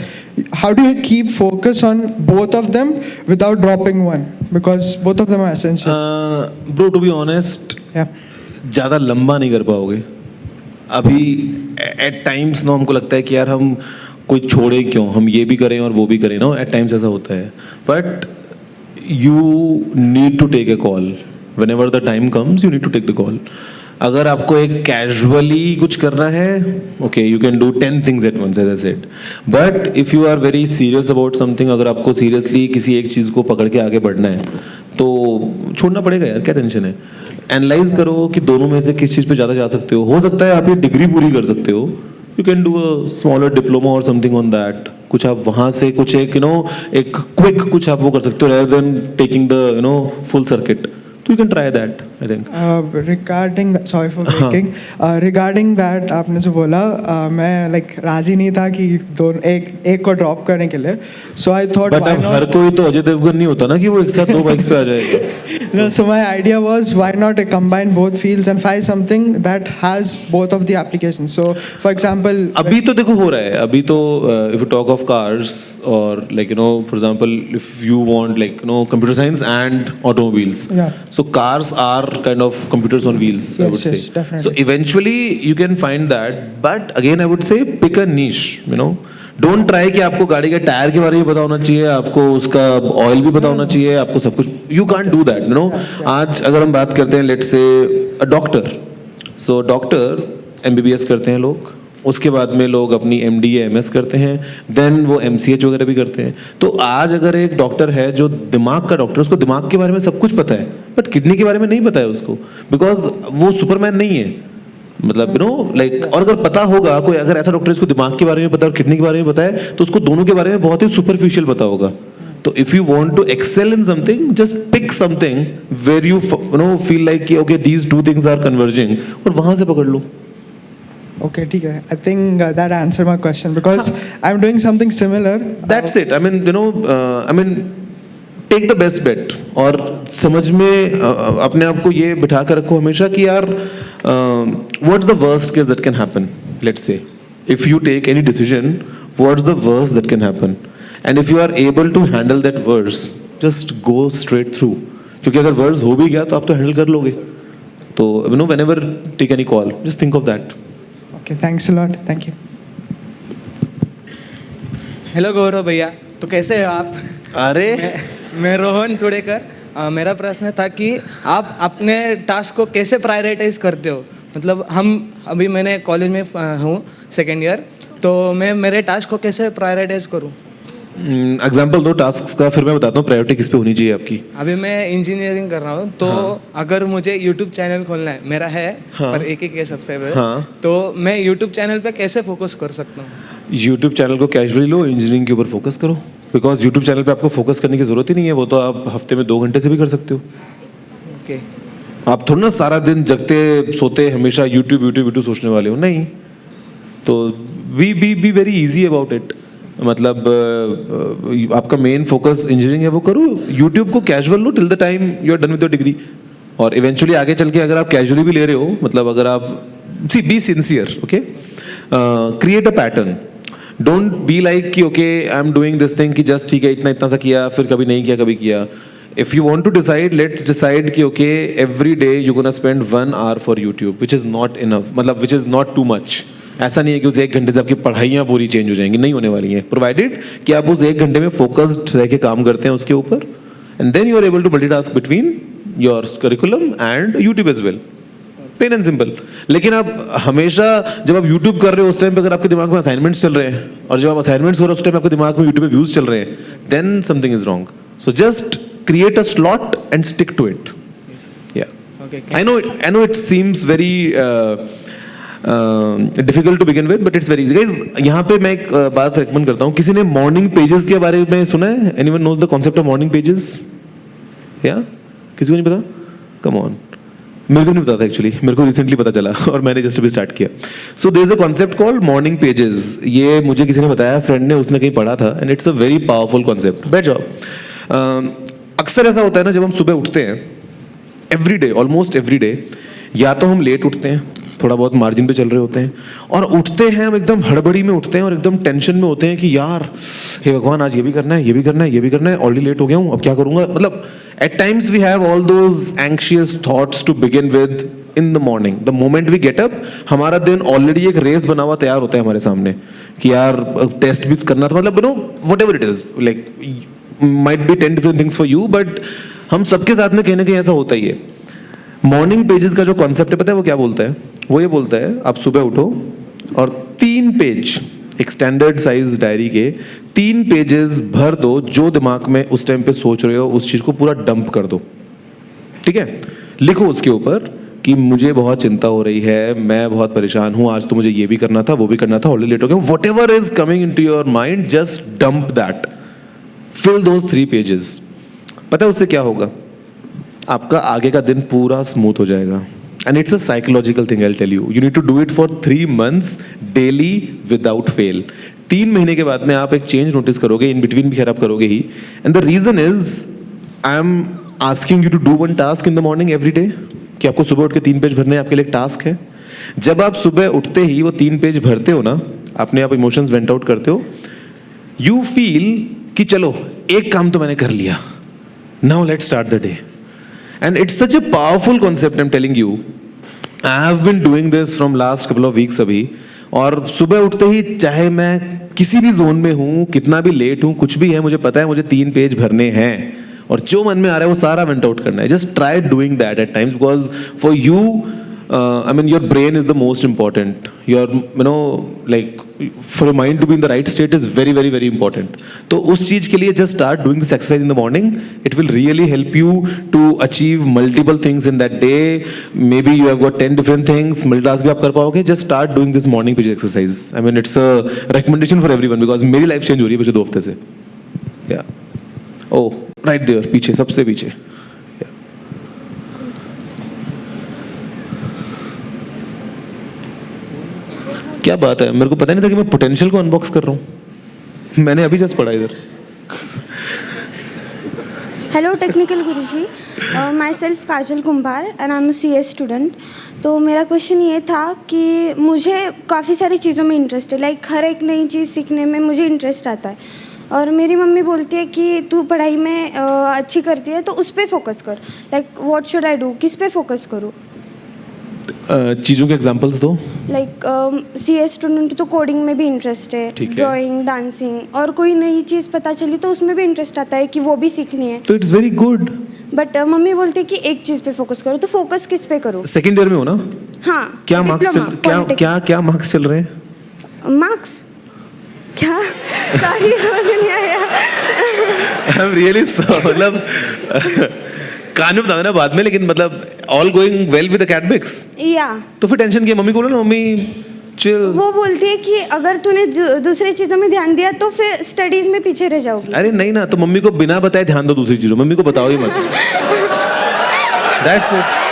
how do you keep focus on both of them without dropping one, because both of them are essential. Bro to be honest, या ज़्यादा लंबा नहीं कर पाओगे अभी. एट टाइम्स ना हमको लगता है कि यार हम कोई छोड़े क्यों, हम ये भी करें और वो भी करें ना, एट टाइम्स ऐसा होता है. But you need to take a call. Whenever the time comes you need to take the call. अगर आपको एक कैजुअली कुछ करना है, okay, you can do 10 things at once, as I said. But if you are very serious about something, अगर आपको seriously किसी एक चीज़ को पकड़ के आगे बढ़ना है तो छोड़ना पड़ेगा यार, क्या टेंशन है. एनालाइज करो कि दोनों में से किस चीज़ पे ज़्यादा जा सकते हो सकता है आप ये डिग्री पूरी कर सकते हो, you can do a smaller diploma और समथिंग ऑन दैट. कुछ आप वहाँ से कुछ एक एक क्विक कुछ आप वो कर सकते हो, rather than taking the full circuit. So you can try that, I think. Regarding that, sorry for breaking. Regarding that, आपने जो बोला, मैं like राजी नहीं था कि एक को ड्रॉप करने के लिए. So I thought, But अब हर कोई तो अजय देवगन नहीं होता ना कि वो एक साथ 2 बाइक्स पे आ जाएगा. No, so my idea was, why not combine both fields and find something that has both of the applications. So for example, अभी तो देखो हो रहा है. अभी तो if you talk of cars or like for example if you want like computer science and automobiles. Yeah. So cars are kind of computers on wheels, I would say. Yes, definitely. So eventually you can find that, but again I would say pick a niche. Don't try कि आपको गाड़ी के tyre के बारे में पता होना चाहिए, आपको उसका ऑयल भी पता होना चाहिए, आपको सब कुछ. You can't do that. आज अगर हम बात करते हैं let's say a doctor, so doctor MBBS करते हैं लोग, उसके बाद में लोग अपनी MD या MS करते हैं, देन वो MCH वगैरह भी करते हैं. तो आज अगर एक डॉक्टर है जो दिमाग का डॉक्टर, उसको दिमाग के बारे में सब कुछ पता है, बट किडनी के बारे में नहीं पता है उसको, बिकॉज वो सुपरमैन नहीं है. मतलब लाइक, और अगर पता होगा कोई, अगर ऐसा डॉक्टर इसको दिमाग के बारे में पता है और किडनी के बारे में पता है, तो उसको दोनों के बारे में बहुत ही सुपरफिशियल पता होगा. तो if you want to excel in something, just pick something where you feel like कि okay these 2 things are converging, और वहां से पकड़ लो. okay, ठीक है. I think that answered my question, because I'm doing something similar. That's it. I mean, take the best bet. और समझ में अपने आप को ये बिठा कर रखो हमेशा कि यार what's the worst case that can happen. Let's say if you take any decision, what's the worst that can happen, and if you are able to handle that worst, just go straight through. क्योंकि अगर worst हो भी गया तो आप तो handle कर लोगे. तो whenever take any call, just think of that. Okay, thanks a lot. Thank you. Hello Gaurav भैया, तो कैसे हो आप? अरे मैं रोहन चुड़ेकर. मेरा प्रश्न था कि आप अपने टास्क को कैसे प्रायोरिटाइज करते हो. मतलब मैंने कॉलेज में हूँ, 2nd ईयर, तो मैं मेरे टास्क को कैसे प्रायोरिटाइज करूँ? एग्जाम्पल दो टास्क का, फिर मैं बताता हूँ प्रायोरिटी किस पे होनी चाहिए आपकी. अभी मैं इंजीनियरिंग कर रहा हूँ, तो अगर मुझे यूट्यूब चैनल खोलना है, मेरा है पर एक है सब्सक्राइबर, तो मैं यूट्यूब चैनल पे कैसे फोकस कर सकता हूँ? यूट्यूब चैनल को कैजुअली लो, इंजीनियरिंग के ऊपर फोकस करो, बिकॉज यूट्यूब चैनल पे आपको फोकस करने की जरूरत ही नहीं है. वो तो आप हफ्ते में 2 घंटे से भी कर सकते हो. ओके. आप थोड़ा ना सारा दिन जगते सोते हमेशा यूट्यूब सोचने वाले हो, नहीं. तो be very easy about it. मतलब आपका मेन फोकस इंजीनियरिंग है, वो करो. यूट्यूब को कैजुअल लो till the time you are done with your degree. और इवेंचुअली आगे चल के अगर आप कैजुअली भी ले रहे हो, मतलब अगर आप be sincere, okay, create a pattern. Don't be like कि okay I am doing this thing कि जस्ट ठीक है इतना सा किया, फिर कभी नहीं किया, कभी किया. If you want to decide, let's decide कि okay every day you gonna spend 1 hour for YouTube, which is not enough, मतलब which is not too much. ऐसा नहीं है कि उस 1 घंटे से आपकी पढ़ाइयाँ पूरी चेंज हो जाएंगी, नहीं होने वाली हैं, प्रोवाइडेड कि आप उस 1 घंटे में फोकस्ड रह के काम करते हैं उसके ऊपर, and then you are able to multitask between your curriculum and YouTube as well. Plain and simple. लेकिन आप हमेशा जब आप यूट्यूब कर रहे हो उस टाइम पे अगर आपके दिमाग में असाइनमेंट्स चल रहे हैं, और जब आप असाइनमेंट्स हो रहे हो उस टाइम आपके दिमाग में यूट्यूब पे व्यूज चल रहे हैं, then something is wrong. So just create a slot and stick to it. Yeah, Okay. I know it seems very difficult to begin with but it's very easy guys. यहाँ पे मैं एक बात recommend करता हूँ, किसी ने मॉर्निंग पेजेस के बारे में सुना है? Anyone knows the concept of morning pages? या किसी को नहीं पता? कम ऑन, मेरे को नहीं पता था एक्चुअली, मेरे को रिसेंटली पता चला और मैंने जस्ट अभी स्टार्ट किया। So there is a concept called morning pages. ये मुझे किसी ने बताया, फ्रेंड ने, उसने कहीं पढ़ा था, and it's a very powerful concept. बैठ जाओ। अक्सर ऐसा होता है ना, जब हम सुबह उठते हैं, every day, almost every day, या तो हम लेट उठते हैं, थोड़ा बहुत मार्जिन पे चल रहे होते हैं, और उठते हैं हम एकदम हड़बड़ी में उठते हैं और एकदम टेंशन में होते हैं कि यार हे भगवान, आज ये भी करना है, ये भी करना है, ये भी करना है, ऑलरेडी लेट हो गया हूँ, अब क्या करूँगा। मतलब at times we have all those anxious thoughts to begin with in the morning. The moment we get up, हमारा दिन ऑलरेडी एक रेस बना हुआ तैयार होता है हमारे सामने कि यार टेस्ट भी करना था, मतलब whatever it is, like might be 10 different things for you, but हम सबके साथ में कहीं ना कहीं ऐसा होता ही है। मॉर्निंग पेजेस का जो कॉन्सेप्ट है, पता है वो क्या बोलता है? वो ये बोलता है, आप सुबह उठो और 3 पेज, एक स्टैंडर्ड साइज डायरी के 3 पेजेस भर दो, जो दिमाग में उस टाइम पे सोच रहे हो उस चीज को पूरा डंप कर दो, ठीक है? लिखो उसके ऊपर कि मुझे बहुत चिंता हो रही है, मैं बहुत परेशान हूँ, आज तो मुझे ये भी करना था, वो भी करना था, ऑलरेडी लेट हो गया, whatever is coming into your mind, just dump that, fill those 3 pages. पता है उससे क्या होगा? आपका आगे का दिन पूरा स्मूथ हो जाएगा। And it's a psychological thing, I'll tell you. You need to do it for 3 months daily without fail. 3 महीने के बाद में आप एक चेंज नोटिस करोगे, इन बिटवीन भी खैर आप करोगे ही। And the reason is, I am asking you to do 1 task in the morning every day, कि आपको सुबह उठ के 3 पेज भरने आपके लिए एक टास्क है। जब आप सुबह उठते ही वो 3 पेज भरते हो ना, अपने आप इमोशंस वेंट आउट करते हो, यू फील कि चलो एक काम तो मैंने कर लिया, now let's start the day. And it's such a powerful concept, I'm telling you. I have been doing this from last couple of weeks अभी, और सुबह उठते ही, चाहे मैं किसी भी जोन में हूँ, कितना भी लेट हूँ, कुछ भी है, मुझे पता है मुझे 3 पेज भरने हैं और जो मन में आ रहा है वो सारा वेंट आउट करना है। Just try doing that at times, because for you, I mean, your brain is the most important. Your, like, for your mind to be in the right state is very, very, very important. तो उस चीज के लिए just start doing this exercise in the morning. It will really help you to achieve multiple things in that day. Maybe you have got 10 different things. Multitask भी आप कर पाओगे. Just start doing this morning page exercise. I mean, it's a recommendation for everyone, because मेरी life change हो रही है पिछले 2 हफ्ते से. Yeah. Oh, right there, पीछे, सबसे पीछे. क्या बात है, मेरे को पता नहीं था कि मैं पोटेंशियल को अनबॉक्स कर रहा हूँ। मैंने अभी जस्ट पढ़ा इधर। Hello technical Guruji, my self Kajal Kumbhar and I M CS student. तो मेरा क्वेश्चन ये था कि मुझे काफ़ी सारी चीज़ों में इंटरेस्ट है, लाइक हर एक नई चीज़ सीखने में मुझे इंटरेस्ट आता है, और मेरी मम्मी बोलती है कि तू पढ़ाई में अच्छी करती है तो उस पर फोकस कर, like what should I do, किस पे फोकस करूँ? चीज़ों के एग्जांपल्स दो। लाइक CS स्टूडेंट तो कोडिंग में भी इंटरेस्ट है, ड्राइंग, डांसिंग, और कोई नई चीज़ पता चली तो उसमें भी इंटरेस्ट आता है कि वो भी सीखनी है। तो it's very good. But mummy बोलती है कि एक चीज़ पे फोकस करो, तो फोकस किस पे करूँ? सेकंड ईयर में हो ना? हाँ। क्या मार्क्स चल रहे हैं? मार्क्स क्या? सारी समझ नहीं आया। आई एम रियली मतलब कान में बता देना बाद में, लेकिन मतलब all going well with academics? या। तो फिर टेंशन की, मम्मी को बोलो ना, मम्मी चिल। वो बोलती है कि अगर तूने दूसरी चीजों में ध्यान दिया तो फिर स्टडीज में पीछे रह जाओगी। अरे नहीं ना, तो मम्मी को बिना बताए ध्यान दो दूसरी चीजों, मम्मी को बताओ ही मत। That's it.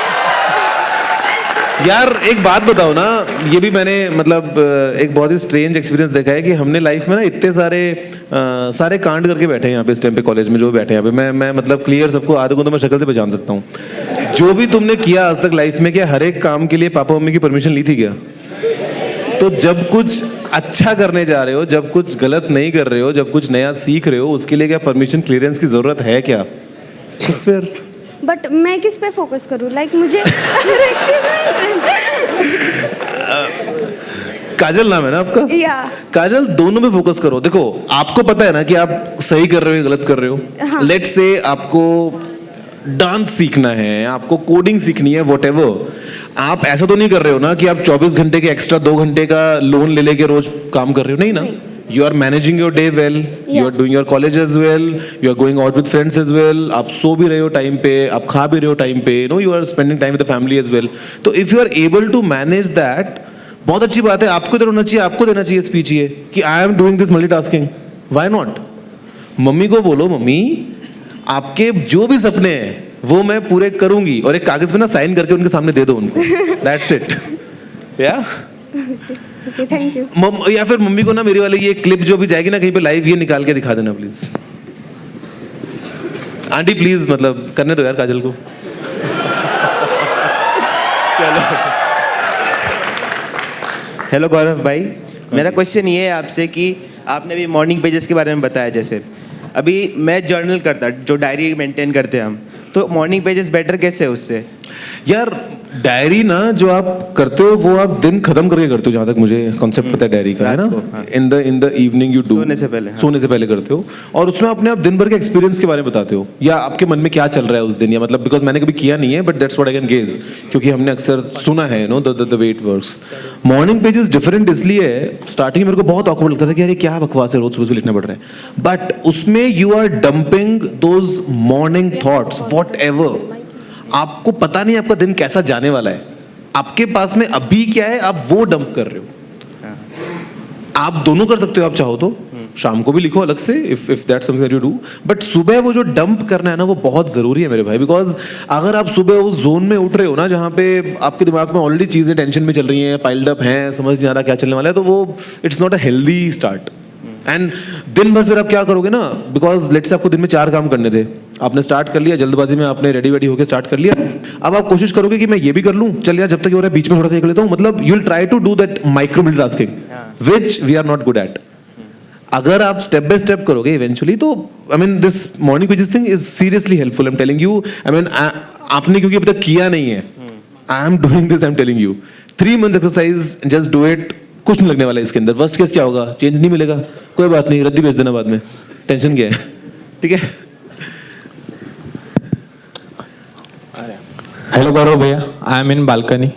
यार एक बात बताओ ना, ये भी मैंने मतलब एक बहुत ही स्ट्रेंज एक्सपीरियंस देखा है कि हमने लाइफ में ना इतने सारे कांड करके बैठे हैं यहाँ पे, इस टाइम पे कॉलेज में जो बैठे हैं यहाँ पे, मैं मतलब क्लियर सबको, आधे को तो मैं शक्ल से पहचान सकता हूँ। जो भी तुमने किया आज तक लाइफ में, क्या हर एक काम के लिए पापा मम्मी की परमिशन ली थी क्या? तो जब कुछ अच्छा करने जा रहे हो, जब कुछ गलत नहीं कर रहे हो, जब कुछ नया सीख रहे हो, उसके लिए क्या परमिशन क्लियरेंस की जरूरत है क्या? तो फिर बट मैं किस पे फोकस करूँ? लाइक मुझे काजल नाम है ना आपका? या। काजल, दोनों पे फोकस करो। देखो, आपको पता है ना कि आप सही कर रहे हो या गलत कर रहे हो। हाँ। लेट्स से आपको डांस सीखना है, आपको कोडिंग सीखनी है, व्हाटएवर, आप ऐसा तो नहीं कर रहे हो ना कि आप 24 घंटे के एक्स्ट्रा 2 घंटे का लोन ले लेके रोज काम कर रहे हो, नहीं ना? You are managing your day well, you are doing your college as well, you are going out with friends as well, आप सो भी रहे हो टाइम पे, आप खा भी रहे हो टाइम पे, you are spending time with the family as well. तो if you are able to manage that, बहुत अच्छी बात है, आपको इधर होना चाहिए, आपको देना चाहिए स्पीच ये कि I am doing this multitasking, why not? Mummy को बोलो, मम्मी आपके जो भी सपने हैं वो मैं पूरे करूंगी, और एक कागज पे ना साइन करके उनके सामने दे दो उनको, दैट्स इट। या ओके, थैंक यू। या फिर मम्मी को ना मेरी वाली ये क्लिप जो भी जाएगी ना कहीं पे लाइव, ये निकाल के दिखा देना प्लीज। आंटी प्लीज, मतलब करने दो यार काजल को। चलो। हेलो गौरव भाई, मेरा क्वेश्चन ये है आपसे कि आपने अभी मॉर्निंग पेजेस के बारे में बताया, जैसे अभी मैं जर्नल करता, जो डायरी मेंटेन करते हैं हम, तो मॉर्निंग पेजेस बेटर कैसे है उससे? यार डायरी ना जो आप करते हो वो आप दिन खत्म करके करते हो, जहाँ तक मुझे कॉन्सेप्ट पता है डायरी का, है ना? In the evening you do, सोने से पहले, हाँ। सोने से पहले करते हो, और उसमें अपने आप दिन भर के एक्सपीरियंस के बारे में बताते हो, या आपके मन में क्या चल रहा है उस दिन, या मतलब बिकॉज मैंने कभी किया नहीं है, but that's what I can gauge, क्योंकि हमने अक्सर सुना है know the way it works. Morning pages different इसलिए है, स्टार्टिंग में मेरे को बहुत ऑकवर्ड लगता था कि अरे क्या बकवास है, रोज सुबह लिखना पड़ रहा है, बट उसमें you are dumping those morning thoughts, whatever. आपको पता नहीं आपका दिन कैसा जाने वाला है, आपके पास में अभी क्या है आप वो डंप कर रहे हो। आप दोनों कर सकते हो, आप चाहो तो शाम को भी लिखो अलग से, if that's something you do, but सुबह वो जो डंप करना है ना वो बहुत जरूरी है मेरे भाई, बिकॉज अगर आप सुबह उस जोन में उठ रहे हो ना जहाँ पे आपके दिमाग में ऑलरेडी चीजें टेंशन में चल रही हैं, पाइल्ड अप हैं, समझ नहीं आ रहा क्या चलने वाला है, तो वो it's not a healthy start. And दिन भर फिर आप क्या करोगे ना, बिकॉज लेट्स से आपको दिन में 4 काम करने थे, आपने स्टार्ट कर लिया जल्दबाजी में, आपने रेडी वेडी होकर स्टार्ट कर लिया, अब आप कोशिश करोगे कि मैं ये भी कर लूं, चल यार जब तक ये हो रहा है बीच में थोड़ा सा कर लेता हूं, मतलब you will try to do that micro multitasking which we are not good at. अगर आप स्टेप बाय स्टेप करोगे इवेंचुअली, तो I mean this morning pages thing is seriously helpful, I am telling you. I mean आपने क्योंकि अभी तक किया नहीं है, I am doing this, I am telling you, 3 months exercise, just do it, कुछ नहीं लगने वाला है इसके अंदर। वर्स्ट केस क्या होगा, चेंज नहीं मिलेगा, कोई बात नहीं, रद्दी भेज देना बाद में, टेंशन क्या है, ठीक है? हेलो गौरव भैया, आई एम इन बालकनी।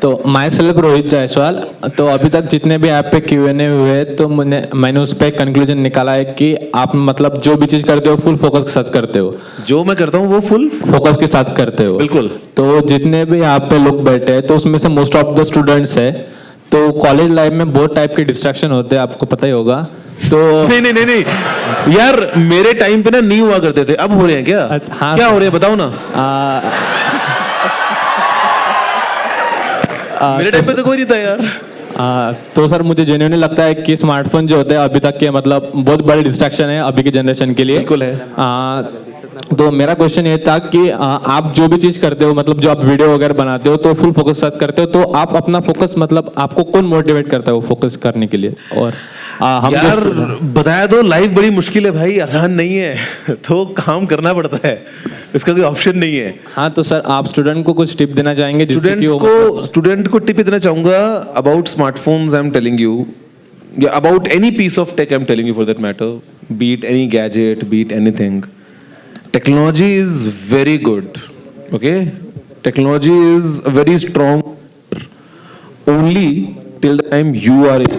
तो माई सेल्फ रोहित जायसवाल। तो अभी तक जितने भी आप पे Q&A हुए, तो मैंने उस पर कंक्लूजन निकाला है कि आप मतलब जो भी चीज करते हो फुल फोकस के साथ करते हो। जो मैं करता हूँ वो फुल फोकस के साथ करते हो, बिल्कुल। तो जितने भी यहाँ पे लोग बैठे हैं, तो उसमें से मोस्ट ऑफ द स्टूडेंट्स है, तो कॉलेज लाइफ में बहुत टाइप के डिस्ट्रैक्शन होते हैं, आपको पता ही होगा। तो नहीं यार, मेरे टाइम पे ना नहीं हुआ करते थे, अब हो रहे हैं क्या? हाँ, क्या हो रहे हैं बताओ ना। मेरे टाइम पे तो कोई नहीं था यार। तो सर मुझे जेन्युइनली लगता है कि स्मार्टफोन जो होते हैं अभी तक के मतलब बहुत बड़ी डिस्ट्रैक्शन है अभी के जनरेशन के लिए। बिल्कुल है। तो मेरा क्वेश्चन ये था कि आप जो भी चीज करते हो, मतलब जो आप वीडियो वगैरह बनाते हो, तो फुल फोकस साथ करते हो, तो आप अपना फोकस मतलब आपको कौन मोटिवेट करता है वो फोकस करने के लिए? और हम यार बताया दो, लाइफ बड़ी मुश्किल है भाई, आसान नहीं है, तो काम करना पड़ता है, इसका कोई ऑप्शन नहीं है। हाँ, तो सर आप स्टूडेंट को कुछ टिप देना चाहेंगे? स्टूडेंट को टिप देना चाहूंगा about smartphones, I am telling you, या about any piece of tech, I am telling you for that matter, be it any gadget, be it anything, technology is very good, okay? Technology is very strong only till the time you are in.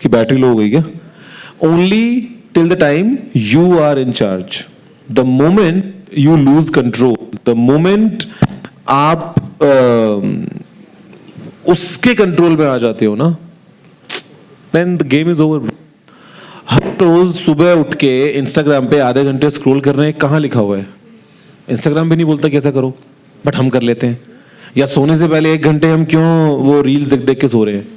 की battery low हो गई क्या? Only till the time you are in charge. The moment you lose control, the moment आप उसके control में आ जाते हो ना, then the game is over. हर रोज सुबह उठ के इंस्टाग्राम पे आधे घंटे स्क्रॉल कर रहे हैं, कहाँ लिखा हुआ है? इंस्टाग्राम भी नहीं बोलता कैसा करो, बट हम कर लेते हैं। या सोने से पहले 1 घंटे हम क्यों वो रील्स देख देख के सो रहे हैं?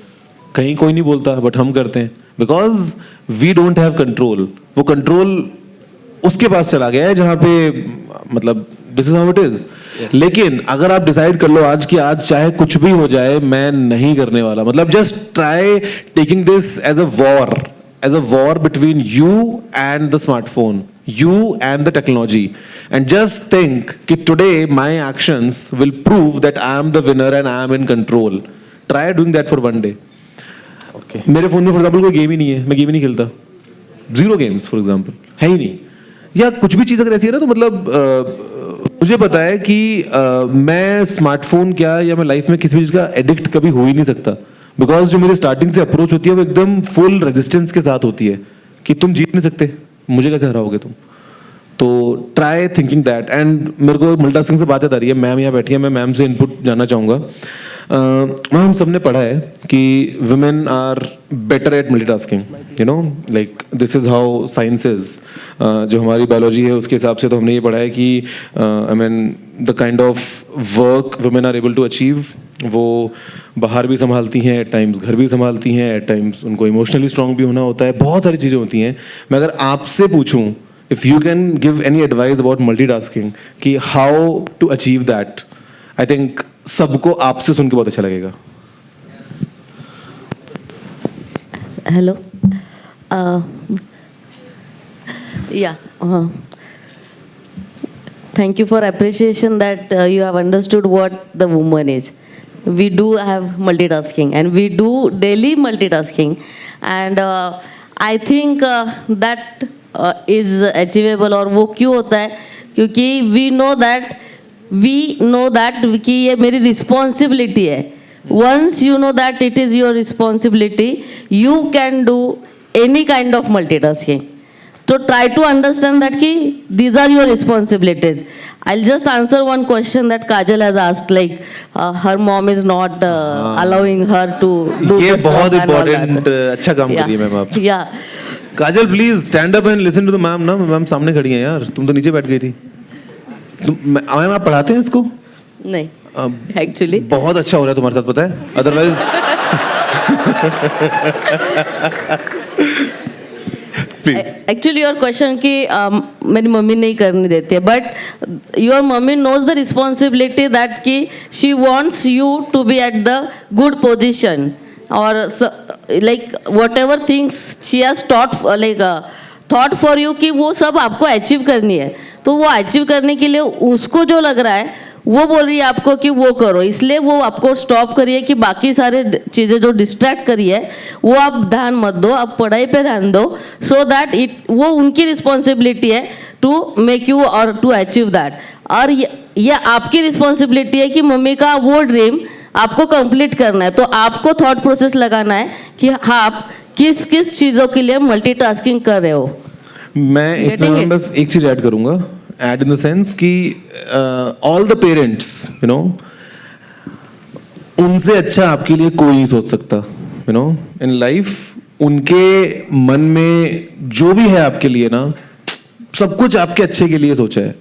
कहीं कोई नहीं बोलता, बट हम करते हैं, because we don't have control. वो कंट्रोल उसके पास चला गया है जहाँ पे, मतलब this is how it is. लेकिन अगर आप डिसाइड कर लो आज कि आज चाहे कुछ भी हो जाए मैं नहीं करने वाला, मतलब just try taking this as a war, as a war between you and the smartphone, you and the technology, and just think that today my actions will prove that I am the winner and I am in control. Try doing that for one day. Okay. मेरे phone में for example कोई game ही नहीं है, मैं game ही नहीं खेलता, 0 games for example है ही नहीं, या कुछ भी चीज़ अगर ऐसी है ना, तो मतलब मुझे पता है कि मैं स्मार्टफोन क्या या मैं लाइफ में किसी भी चीज़ का एडिक्ट कभी हो ही नहीं सकता, बिकॉज जो मेरी स्टार्टिंग से अप्रोच होती है वो एकदम फुल रेजिस्टेंस के साथ होती है कि तुम जीत नहीं सकते, मुझे कैसे हराओगे तुम, तो ट्राई थिंकिंग दैट. एंड मेरे को मल्टीटास्किंग से बात याद आ रही है, मैम यहाँ बैठी है, मैं मैम से इनपुट जानना चाहूँगा. मैम हम सबने पढ़ा है कि women are better at multitasking, you know, like this is how science is. जो हमारी बायोलॉजी है उसके हिसाब से तो हमने ये पढ़ा है कि I mean the kind of work women are able to achieve, वो बाहर भी संभालती हैं, एट टाइम्स घर भी संभालती हैं, एट टाइम्स उनको इमोशनली स्ट्रांग भी होना होता है, बहुत सारी चीज़ें होती हैं. मैं अगर आपसे पूछूं if you can give any advice about multitasking कि how to achieve that, I think सबको आपसे सुन के बहुत अच्छा लगेगा. Hello. Yeah. Thank you for appreciation that you have understood what the woman is. We do have multitasking and we do daily multitasking, and I think that is achievable. और वो क्यों होता है? क्योंकि we know that कि ये मेरी responsibility है. Once you know that it is your responsibility, you can do any kind of multitasking. So try to understand that ki these are your responsibilities. I'll just answer one question that Kajal has asked, like her mom is not allowing her to do ये the stuff बहुत and all important that. अच्छा काम करिए ma'am आप. Yeah. Kajal please stand up and listen to the ma'am ना. Ma'am सामने खड़ी हैं यार, तुम तो नीचे बैठ गई थी. मैम आप पढ़ाते हैं इसको? नहीं. Actually. बहुत अच्छा हो रहा है तुम्हारे साथ, पता है, otherwise. Please. Actually your question कि मेरी मम्मी नहीं करने देती है, but your mummy knows the responsibility that कि she wants you to be at the good position, or like whatever things she has thought for you कि वो सब आपको अचीव करनी है. तो वो अचीव करने के लिए उसको जो लग रहा है वो बोल रही है आपको कि वो करो, इसलिए वो आपको स्टॉप करिए कि बाकी सारे चीज़ें जो डिस्ट्रैक्ट करी है वो आप ध्यान मत दो, आप पढ़ाई पे ध्यान दो, सो दैट वो उनकी रिस्पॉन्सिबिलिटी है टू मेक यू और टू अचीव दैट. और ये आपकी रिस्पॉन्सिबिलिटी है कि मम्मी का वो ड्रीम आपको कंप्लीट करना है. तो आपको थॉट प्रोसेस लगाना है कि हाँ आप किस किस चीज़ों के लिए मल्टीटास्किंग कर रहे हो. मैं इसमें बस एक चीज ऐड करूंगा, ऐड इन द सेंस कि all the parents, you know, उनसे अच्छा आपके लिए कोई नहीं सोच सकता, यू नो, इन लाइफ. उनके मन में जो भी है आपके लिए ना, सब कुछ आपके अच्छे के लिए सोचा है.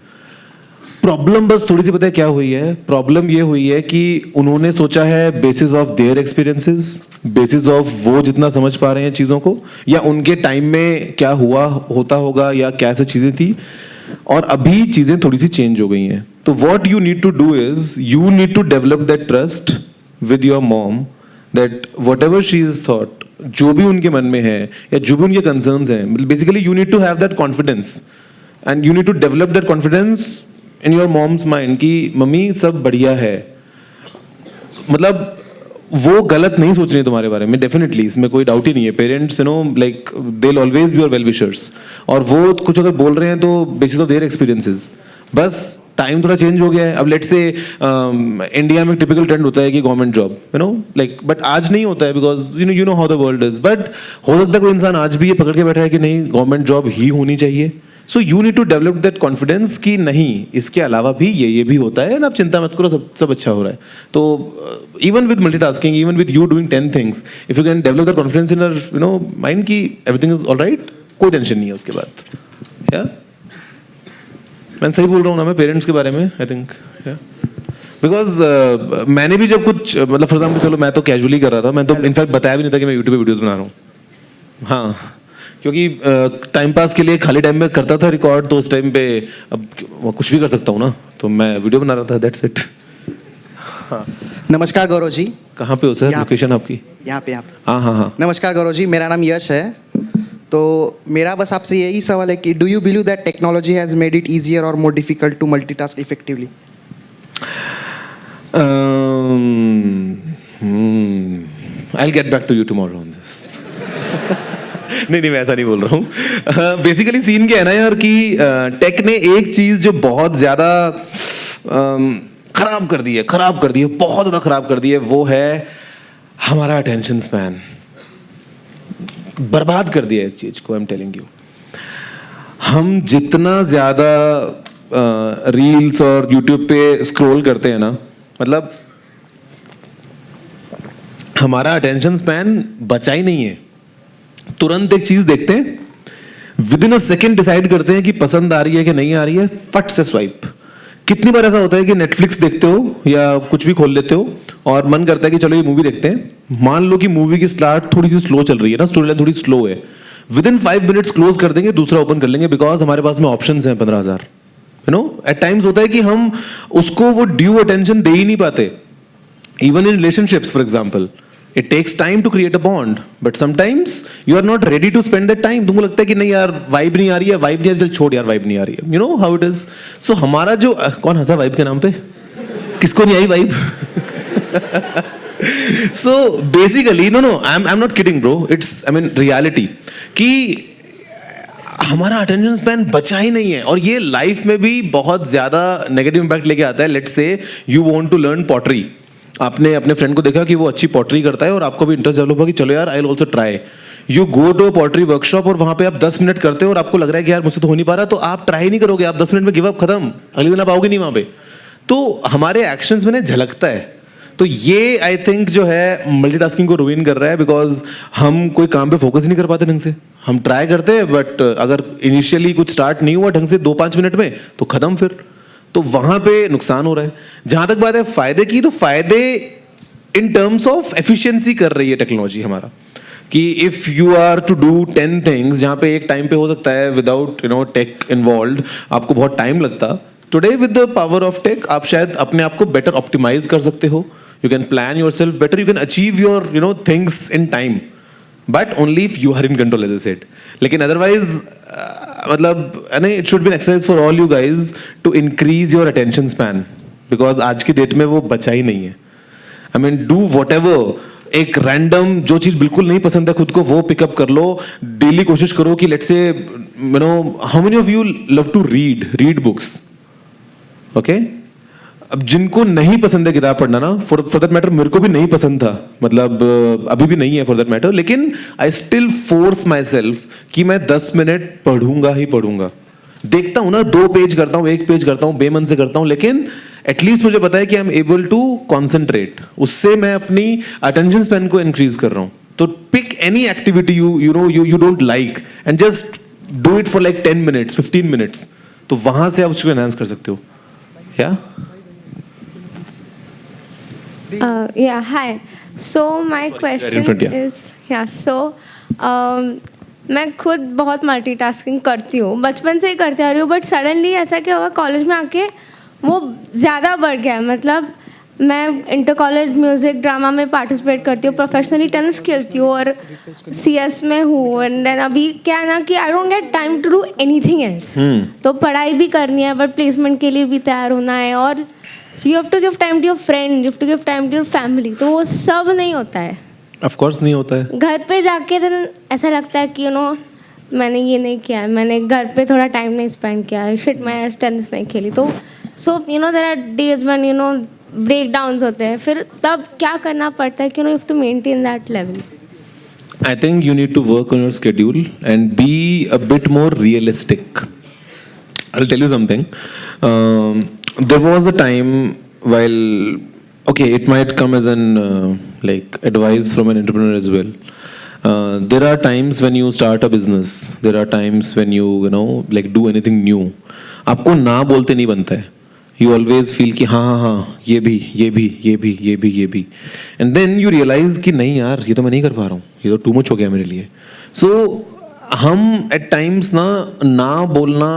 प्रॉब्लम बस थोड़ी सी पता है क्या हुई है? प्रॉब्लम ये हुई है कि उन्होंने सोचा है basis of their experiences, basis of वो जितना समझ पा रहे हैं चीज़ों को, या उनके टाइम में क्या होता होगा या कैसे चीज़ें थी, और अभी चीज़ें थोड़ी सी चेंज हो गई हैं. तो what you need to do is you need to develop that trust with your mom that whatever she is thought, जो भी उनके मन में है या जो भी उनके कंसर्न्स हैं, basically you need to have that confidence and you need to develop that confidence in your mom's mind कि मम्मी सब बढ़िया है. मतलब वो गलत नहीं सोच रही है तुम्हारे बारे में, डेफिनेटली, इसमें कोई डाउट ही नहीं है. Parents, you know, like they will always be your well wishers, और वो कुछ अगर बोल रहे हैं तो बेसिस ऑफ देयर एक्सपीरियंसेस. बस टाइम थोड़ा चेंज हो गया है. अब लेट्स से इंडिया में टिपिकल ट्रेंड होता है कि government job, you know, like, but आज नहीं होता है because you know how the world is. But हो सकता है कोई इंसान आज भी ये पकड़ के बैठा है कि नहीं गवर्नमेंट जॉब ही होनी चाहिए. So you need to develop that confidence कि नहीं, इसके अलावा भी ये भी होता है, एंड आप चिंता मत करो, सब अच्छा हो रहा है. तो even with multitasking, even with you doing 10 things, if you can develop that confidence in your, you know, mind कि एवरीथिंग इज ऑलराइट, कोई टेंशन नहीं है उसके बाद. या मैं सही बोल रहा हूँ ना मैं पेरेंट्स के बारे में? आई थिंक बिकॉज मैंने भी जब कुछ, मतलब फॉर एग्जाम्पल, चलो मैं तो कैजुअली कर रहा था, मैं तो इनफैक्ट बताया भी नहीं था कि मैं यूट्यूब पे वीडियोस बना रहा हूँ. हाँ, क्योंकि टाइम पास के लिए खाली टाइम में करता था रिकॉर्ड, तो उस टाइम पे अब कुछ भी कर सकता हूँ ना, तो मैं वीडियो बना रहा था, दैट्स इट. हाँ. नमस्कार गौरव जी. कहाँ पे हो सर, लोकेशन आपकी? यहाँ पे. हाँ. नमस्कार गौरव जी, मेरा नाम यश है. तो मेरा बस आपसे यही सवाल है कि do you believe that technology has made it easier और more difficult to multitask effectively? I'll get back to you tomorrow on this. नहीं मैं ऐसा नहीं बोल रहा हूँ. बेसिकली सीन क्या है ना यार कि टेक ने एक चीज जो बहुत ज्यादा खराब कर दी है, बहुत ज्यादा खराब कर दी है, वो है हमारा अटेंशन स्पैन. बर्बाद कर दिया है इस चीज को, आई एम टेलिंग यू. हम जितना ज़्यादा रील्स और यूट्यूब पे स्क्रॉल करते हैं ना, मतलब हमारा अटेंशन स्पैन बचा ही नहीं है। तुरंत एक चीज देखते हैं, with in a second decide करते हैं कि पसंद आ रही है कि नहीं आ रही है, फट से स्वाइप। कितनी बार ऐसा होता है कि नेटफ्लिक्स देखते हो या कुछ भी खोल लेते हो और मन करता है कि चलो ये मूवी देखते हैं, मान लो कि मूवी की स्टार्ट थोड़ी सी स्लो चल रही है ना, स्टोरी लाइन थोड़ी स्लो है, विद इन 5 मिनट्स क्लोज कर देंगे, दूसरा ओपन कर लेंगे, बिकॉज हमारे पास में ऑप्शंस हैं 15,000। यू नो, एट टाइम्स होता है कि हम उसको वो ड्यू अटेंशन दे ही नहीं पाते। Even in relationships for example, it takes time to create a bond, but sometimes you are not ready to spend that time। तुमको लगता है कि नहीं यार वाइब नहीं आ रही है, वाइब नहीं आ रही, चल छोड़ यार, वाइब नहीं आ रही है। You know how it is। So हमारा जो कौन हंसा वाइब के नाम पे, किसको नहीं आई vibe? So basically no I'm not kidding bro, it's I mean reality कि हमारा अटेंशन स्पैन बचा ही नहीं है, और ये लाइफ में भी बहुत ज्यादा नेगेटिव इंपैक्ट लेके आता है। Let's say you want to learn pottery, आपने अपने फ्रेंड को देखा कि वो अच्छी पॉटरी करता है और आपको भी इंटरेस्ट डेवलप हुआ कि चलो यार I will also try. You go to a pottery workshop और वहां पे आप 10 मिनट करते हो और आपको लग रहा है कि यार मुझसे तो हो नहीं पा रहा, तो आप ट्राई नहीं करोगे, आप 10 मिनट में गिव अप, खत्म, अगले दिन आप आओगे नहीं वहां पे। तो हमारे एक्शंस में झलकता है। तो ये आई थिंक जो है मल्टीटास्किंग को रुइन कर रहा है, बिकॉज हम कोई काम पे फोकस ही नहीं कर पाते ढंग से। हम ट्राई करते हैं बट अगर इनिशियली कुछ स्टार्ट नहीं हुआ ढंग से 2-5 मिनट में तो खत्म फिर, तो वहां पे नुकसान हो रहा है। जहां तक बात है फायदे की, तो फायदे इन टर्म्स ऑफ एफिशिएंसी कर रही है टेक्नोलॉजी हमारा, कि if you are to do 10 things जहां पे एक टाइम पे हो सकता है विदाउट टेक इन्वॉल्व आपको बहुत टाइम लगता, today with the power of tech आप शायद अपने आप को बेटर ऑप्टिमाइज कर सकते हो। You can plan yourself better, you can achieve your things in time, but only if you are in control, as I said. लेकिन अदरवाइज मतलब it should be an exercise for all you guys to increase your attention span, because आज की date में वो बचा ही नहीं है। आई मीन डू व्हाटएवर, एक रैंडम जो चीज बिल्कुल नहीं पसंद है खुद को वो पिकअप कर लो। डेली कोशिश करो कि let's say how many of you love to read books, okay? अब जिनको नहीं पसंद है किताब पढ़ना ना, फॉर दैट मैटर मेरे को भी नहीं पसंद था, मतलब अभी भी नहीं है फॉर दैट मैटर, लेकिन I still force my self कि मैं 10 मिनट पढ़ूंगा ही पढ़ूंगा। देखता हूं ना, 2 पेज करता हूं, 1 पेज करता हूं, बेमन से करता हूं, लेकिन एटलीस्ट मुझे पता है कि I am able to concentrate, उससे मैं अपनी अटेंशन स्पैन को इंक्रीज कर रहा हूं। तो pick any activity you don't like and just do it for like 10 minutes 15 minutes, तो वहां से आप उसको एनहांस कर सकते हो। या Yeah, hi. So my question is, मैं खुद बहुत मल्टीटास्किंग करती हूँ, बचपन से ही करती आ रही हूँ, बट सडनली ऐसा क्या हुआ कॉलेज में आके वो ज़्यादा बढ़ गया है। मतलब मैं इंटर कॉलेज म्यूज़िक ड्रामा में पार्टिसिपेट करती हूँ, प्रोफेशनली टेनिस खेलती हूँ और CS में हूँ, एंड देन अभी क्या है ना कि I don't get time to do anything else. तो पढ़ाई भी करनी है बट प्लेसमेंट के लिए भी तैयार होना है, और you have to give time to your friend, you have to give time to your family, तो वो सब नहीं होता है। ऑफ कोर्स नहीं होता है। घर पे जाके दिन ऐसा लगता है कि मैंने ये नहीं किया है, मैंने घर पे थोड़ा टाइम नहीं स्पेंड किया है, शिट मैं टेनिस नहीं खेली। तो so there are days when breakdowns होते हैं, फिर तब क्या करना पड़ता है कि you have to maintain that level. I think you need to work on your schedule and be a bit more realistic. I'll tell you something. There was a time while, okay, it might come as an like advice from an entrepreneur as well. There are times when you start a business. There are times when you like do anything new. आपको ना बोलते नहीं बनता है. You always feel कि हाँ ये भी and then you realize कि नहीं यार ये तो मैं नहीं कर पा रहा हूँ, ये तो too much हो गया मेरे लिए. So हम at times ना बोलना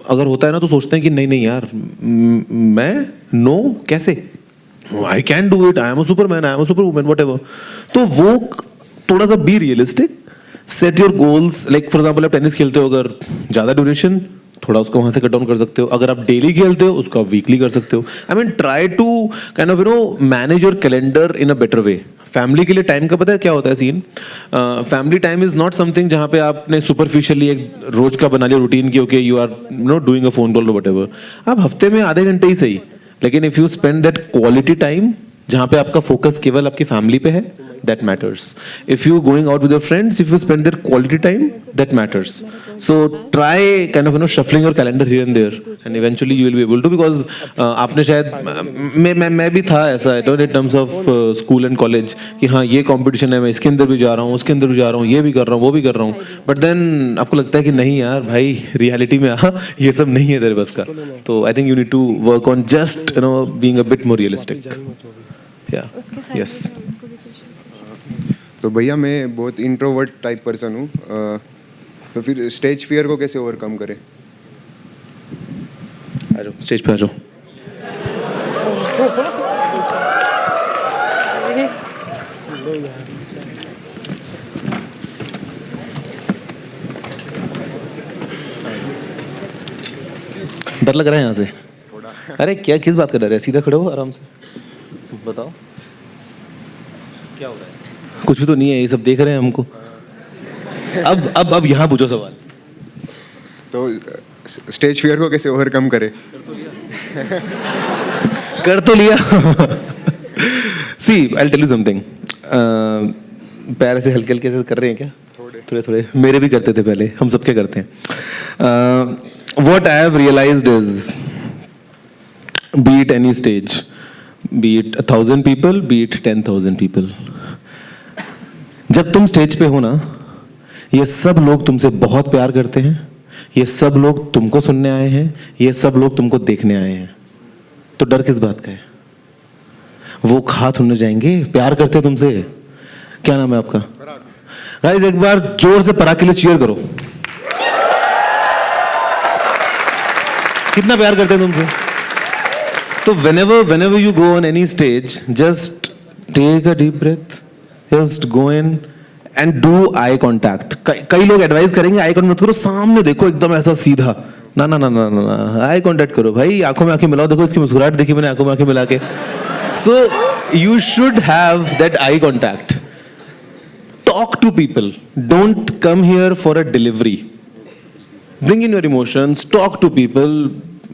अगर होता है ना तो सोचते हैं कि नहीं यार मैं नो कैसे, I can do it, I am a superman, I am a superwoman, whatever. तो वो थोड़ा सा be realistic, set your goals. Like for example आप टेनिस खेलते हो, अगर ज़्यादा ड्यूरेशन थोड़ा उसको वहाँ से कट डाउन कर सकते हो. अगर आप डेली खेलते हो उसको आप वीकली कर सकते हो. I mean try to kind of manage your calendar in a better way. Family के लिए टाइम का पता है क्या होता है scene? Family time is not something जहाँ पे आपने सुपरफिशियली एक रोज का बना लिया रूटीन की, okay you are doing a phone call और व्हाटएवर. आप हफ्ते में आधे घंटे ही सही, लेकिन if you spend that quality time जहाँ पे आपका फोकस केवल आपकी फैमिली पे है, that matters. If you going out with your friends, if you spend their quality time, that matters. So try kind of shuffling your calendar here and there, and eventually you will be able to, because आपने शायद मैं भी था ऐसा in terms of school and college कि हाँ ये competition है, मैं इसके अंदर भी जा रहा हूँ, उसके अंदर भी जा रहा हूँ, ये भी कर रहा हूँ, वो भी कर रहा हूँ, but then आपको लगता है कि नहीं यार भाई reality में ये सब नहीं है तेरे बस का. तो I think you need to work on just being a bit more realistic. Yeah. Yes. तो भैया मैं बहुत इंट्रोवर्ट टाइप पर्सन हूँ, तो फिर स्टेज फियर को कैसे ओवरकम करें? आ जाओ स्टेज पे आ जाओ. डर लग रहा है यहाँ से? अरे क्या किस बात का डर है? सीधा खड़े हो आराम से, बताओ क्या हो रहा है? कुछ भी तो नहीं है, ये सब देख रहे हैं हमको. अब यहाँ पूछो सवाल. तो स्टेज फियर को कैसे ओवरकम करें? कर तो लिया. सी आई टेल यू समथिंग. पैर ऐसे हल्के हल्के से कर रहे हैं क्या? थोड़े थोड़े मेरे भी करते थे पहले, हम सब क्या करते हैं. What I have realized is, be it any stage, be it 1,000 people, be it 10,000 people, जब तुम स्टेज पे हो ना, ये सब लोग तुमसे बहुत प्यार करते हैं, ये सब लोग तुमको सुनने आए हैं, ये सब लोग तुमको देखने आए हैं. तो डर किस बात का है? वो हाथ उन्हें जाएंगे, प्यार करते हैं तुमसे. क्या नाम है आपका? गाइस एक बार जोर से पराग के लिए चीयर करो. कितना प्यार करते हैं तुमसे. तो whenever you go on any stage, just take a deep breath, just go in and do eye contact. कई लोग एडवाइस करेंगे आई कॉन्टैक्ट मत करो, सामने देखो एकदम ऐसा सीधा. ना ना ना ना ना, आई कॉन्टैक्ट करो भाई, आंखों में आंखें मिलाओ. देखो इसकी मुस्कुराहट देखी मैंने आंखों में आंखें मिला के. So you should have that eye contact. Talk to people. Don't come here for a delivery. Bring in your emotions. Talk to people.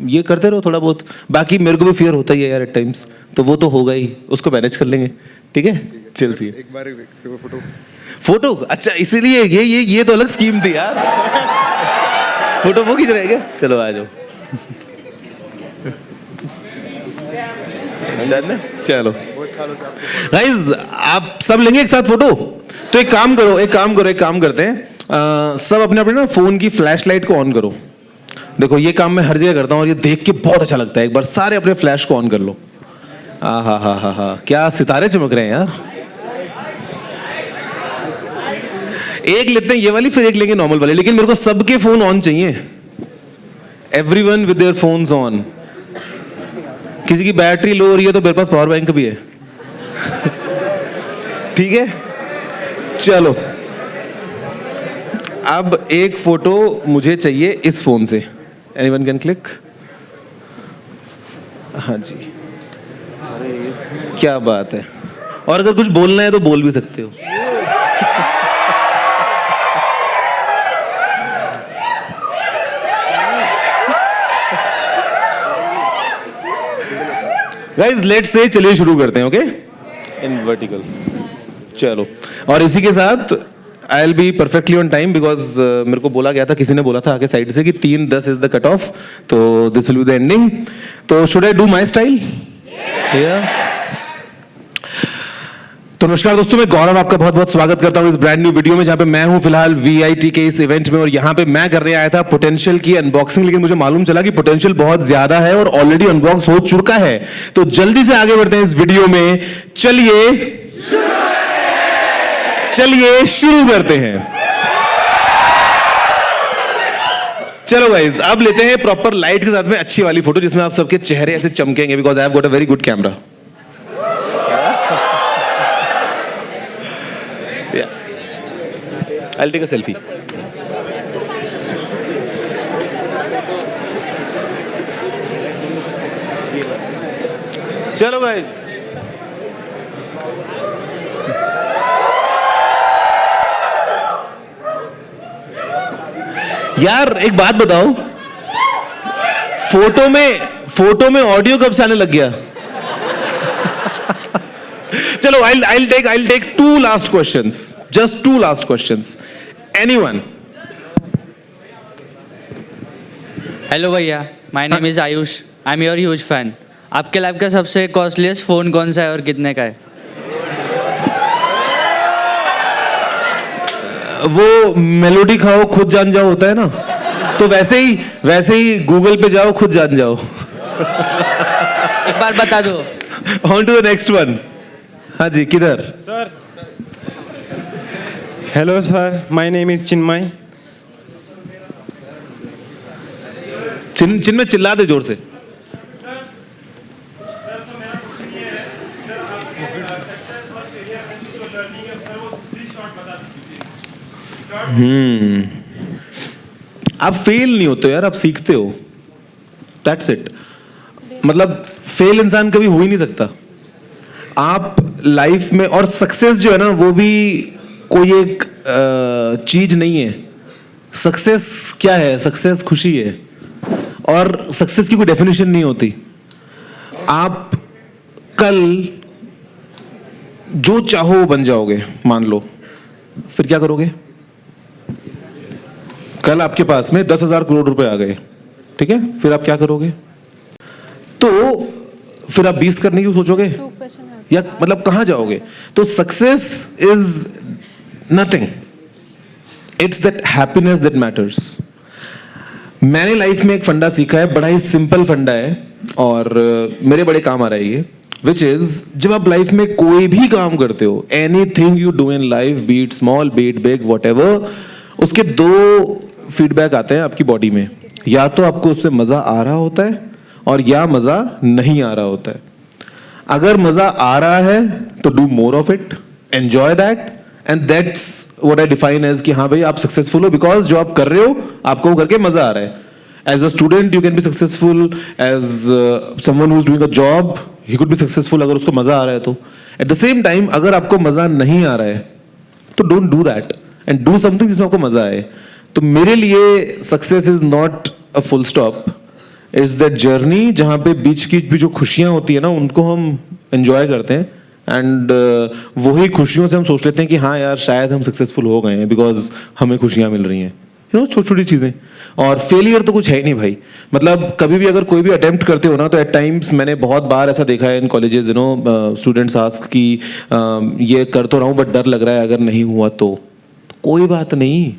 ये करते रहो थोड़ा बहुत. बाकी मेरे को भी फियर होता ही है यार एट टाइम्स, तो वो तो होगा ही, उसको मैनेज कर लेंगे. ठीक है, चल सी. एक बार फोटो. अच्छा इसीलिए ये तो अलग स्कीम थी यार. फोटो वो खींच रहे क्या? चलो आ जाओ. चलो गाइस, आप सब लेंगे एक साथ फोटो? तो एक काम करते हैं, सब अपने अपने ना फोन की फ्लैश लाइट को ऑन करो. देखो ये काम मैं हर जगह करता हूँ और ये देख के बहुत अच्छा लगता है. एक बार सारे अपने फ्लैश को ऑन कर लो. हा, क्या सितारे चमक रहे हैं यार. एक लेते हैं ये वाली, फिर एक लेंगे नॉर्मल वाली, लेकिन मेरे को सबके फोन ऑन चाहिए. Everyone with their phones on. किसी की बैटरी लो हो रही है तो मेरे पास पावर बैंक भी है. ठीक है, चलो अब एक फोटो मुझे चाहिए इस फोन से. Anyone can click. हाँ जी, क्या बात है. और अगर कुछ बोलना है तो बोल भी सकते हो. गाइस लेट्स से चलिए शुरू करते हैं. Okay, in vertical. चलो, और इसी के साथ I will be perfectly on time, because मेरे को बोला गया था, किसी ने बोला था आगे साइड से कि 3:10 इज द कट ऑफ, तो this will be the ending. तो should I do my style? तो नमस्कार दोस्तों, मैं गौरव आपका बहुत बहुत स्वागत करता हूं इस ब्रांड न्यू वीडियो में, जहां पे मैं हूं फिलहाल VIT के इस इवेंट में, और यहां पे मैं करने आया था पोटेंशियल की अनबॉक्सिंग, लेकिन मुझे मालूम चला कि पोटेंशियल बहुत ज्यादा है और ऑलरेडी अनबॉक्स हो चुका है. तो जल्दी से आगे बढ़ते हैं इस वीडियो में. चलिए शुरू करते हैं. चलो गाइस, अब लेते हैं प्रॉपर लाइट के साथ में अच्छी वाली फोटो, जिसमें आप सबके चेहरे ऐसे चमकेंगे, because I have got a very good camera. I'll take a selfie. चलो गाइस, यार एक बात बताओ, फोटो में ऑडियो कब से आने लग गया? चलो I'll take two last questions, just two last questions. Anyone? Hello भैया, my name is Ayush, I am your huge fan. आपके लाइफ का सबसे कॉस्टलीस्ट फ़ोन कौन सा है और कितने का है? वो मेलोडी खाओ खुद जान जाओ होता है ना, तो वैसे ही गूगल पे जाओ खुद जान जाओ. एक बार बता दो. On to the next one. हाँ जी, किधर? Sir. Hello sir, my name is Chinmay. Chinmay चिल्ला दे जोर से. आप फेल नहीं होते यार, आप सीखते हो. That's it. मतलब फेल इंसान कभी हो ही नहीं सकता. आप लाइफ में, और सक्सेस जो है ना वो भी कोई एक चीज नहीं है. सक्सेस क्या है? सक्सेस खुशी है, और सक्सेस की कोई डेफिनेशन नहीं होती. आप कल जो चाहो वो बन जाओगे, मान लो, फिर क्या करोगे? कल आपके पास में 10,000 करोड़ रुपए आ गए, ठीक है, फिर आप क्या करोगे? तो फिर आप 20 करने की सोचोगे या मतलब कहां जाओगे? तो success is nothing, it's that happiness that matters. मैंने लाइफ में एक फंडा सीखा है, बड़ा ही सिंपल फंडा है और मेरे बड़े काम आ रहा है ये, विच इज जब आप लाइफ में कोई भी काम करते हो, anything you do in life, B it small B it big whatever, उसके दो फीडबैक आते हैं आपकी बॉडी में. या तो आपको उससे मजा आ रहा होता है और या मजा नहीं आ रहा होता है. अगर मजा आ रहा है तो do more of it, enjoy that, and that's what I define as कि हाँ भाई आप सक्सेसफुल हो बिकॉज जो आप कर रहे हो आपको करके मजा आ रहा है. As a student you can be successful, as someone who is doing a job he could be successful अगर उसको मजा आ रहा है तो. एट द सेम टाइम अगर आपको मजा नहीं आ रहा है तो don't do that and do something जिसमें आपको मजा आए. तो मेरे लिए success is not a full stop, it's that journey जहाँ पे बीच की भी जो खुशियाँ होती है ना उनको हम एंजॉय करते हैं, एंड वही खुशियों से हम सोच लेते हैं कि हाँ यार शायद हम सक्सेसफुल हो गए हैं बिकॉज हमें खुशियाँ मिल रही हैं. यू नो, छोटी छोटी चीज़ें. और फेलियर तो कुछ है ही नहीं भाई. मतलब कभी भी अगर कोई भी अटेम्प्ट करते हो ना तो एट टाइम्स मैंने बहुत बार ऐसा देखा है in colleges, you know, students ask कि ये कर तो रहा हूँ बट डर लग रहा है अगर नहीं हुआ तो. कोई बात नहीं,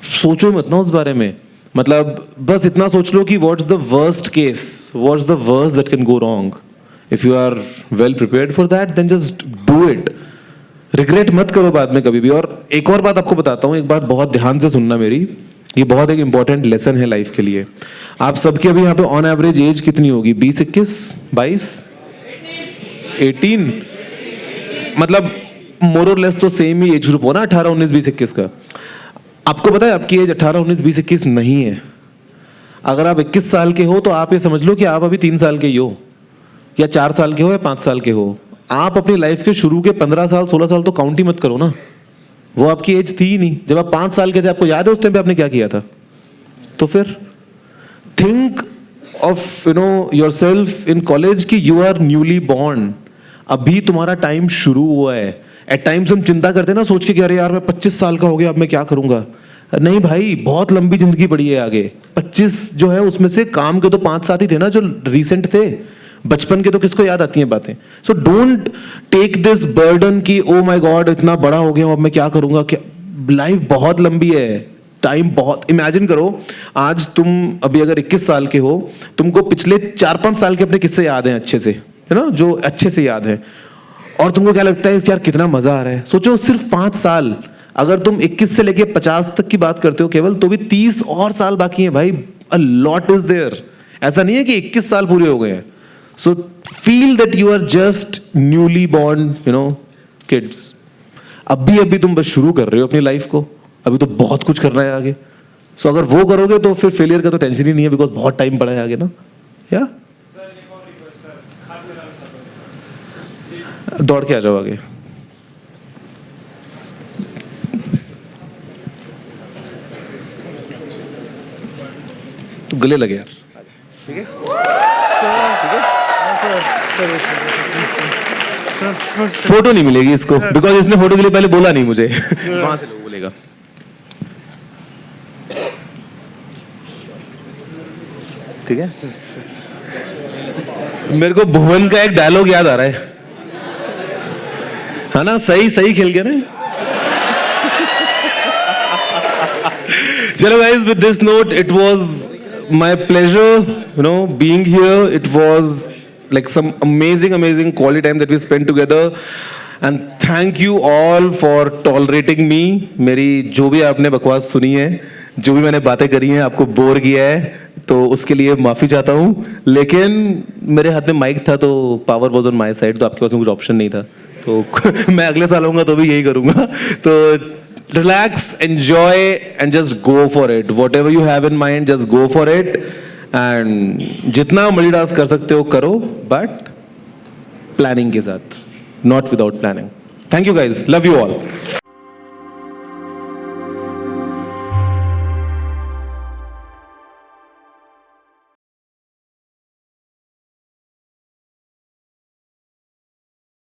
सोचो मत ना उस बारे में. मतलब बस इतना सोच लो कि what's the worst case, what's the worst that can go wrong. If you are well prepared for that then just do it. Regret मत करो बाद में कभी भी. और एक और बात आपको बताता हूँ, एक बात बहुत ध्यान से सुनना मेरी, ये बहुत एक इंपॉर्टेंट लेसन है लाइफ के लिए. आप सबकी अभी यहाँ पे ऑन एवरेज एज कितनी होगी? 20, 21, 22, 18, मतलब मोर और लेस तो सेम ही एज ग्रुप हो ना, 18, 19, 20, 21 का. आपको पता है आपकी एज 18, 19, 20, 21 नहीं है. अगर आप 21 साल के हो तो आप ये समझ लो कि आप अभी 3 साल के ही हो, या 4 साल के हो, या 5 साल के हो. आप अपनी लाइफ के शुरू के 15 साल 16 साल तो काउंट ही मत करो ना. वो आपकी एज थी ही नहीं. जब आप 5 साल के थे आपको याद है उस टाइम पे आपने क्या किया था? तो फिर think of you know yourself in college कि यू आर न्यूली बॉर्न. अभी तुम्हारा टाइम शुरू हुआ है. एट टाइम्स हम चिंता करते हैं ना सोच के कि अरे यार मैं 25 साल का हो गया अब मैं क्या करूंगा. नहीं भाई, बहुत लंबी जिंदगी पड़ी है आगे. 25 जो है उसमें से काम के तो 5-7 ही थे ना जो रिसेंट थे. बचपन के तो किसको याद आती हैं बातें. So don't take this burden कि ओ माय गॉड इतना बड़ा हो गया हूं अब मैं क्या करूंगा. क्या, लाइफ बहुत लंबी है, टाइम बहुत. इमेजिन करो आज तुम अभी अगर 21 साल के हो, तुमको पिछले 4-5 साल के अपने किस्से याद हैं अच्छे से, है ना, जो अच्छे से याद है, और तुमको क्या लगता है यार कितना मजा आ रहा है. सोचो सिर्फ 5 साल, अगर तुम 21 से लेके 50 तक की बात करते हो केवल, तो भी 30 और साल बाकी हैं भाई. A lot is there. ऐसा नहीं है कि 21 साल पूरे हो गए हैं. So feel that you are just newly born, you know, kids. अभी अभी तुम बस शुरू कर रहे हो अपनी लाइफ को, अभी तो बहुत कुछ करना है आगे. सो अगर वो करोगे तो फिर फेलियर का तो टेंशन ही नहीं है बिकॉज बहुत टाइम पड़ा है आगे ना. या दौड़ के आ जाओ आगे. तो गले लगे यार. ठीक है. फोटो नहीं मिलेगी इसको बिकॉज इसने फोटो के लिए पहले बोला नहीं मुझे वहां से लोग बोलेगा ठीक है मेरे को भुवन का एक डायलॉग याद आ रहा है ना सही सही खेल गया ना चलो guys with this note it was my pleasure you know being here it was like some amazing quality time that we spent together and thank you all for tolerating me मेरी जो भी आपने बकवास सुनी है जो भी मैंने बातें करी हैं आपको बोर किया है तो उसके लिए माफी चाहता हूँ लेकिन मेरे हाथ में माइक था तो power was on my side तो आपके पास में कुछ ऑप्शन नहीं था तो मैं अगले साल आऊंगा तो भी यही करूंगा तो relax enjoy and just go for it whatever you have in mind just go for it and जितना मल्टीटास्क कर सकते हो करो but planning के साथ not without planning thank you guys love you all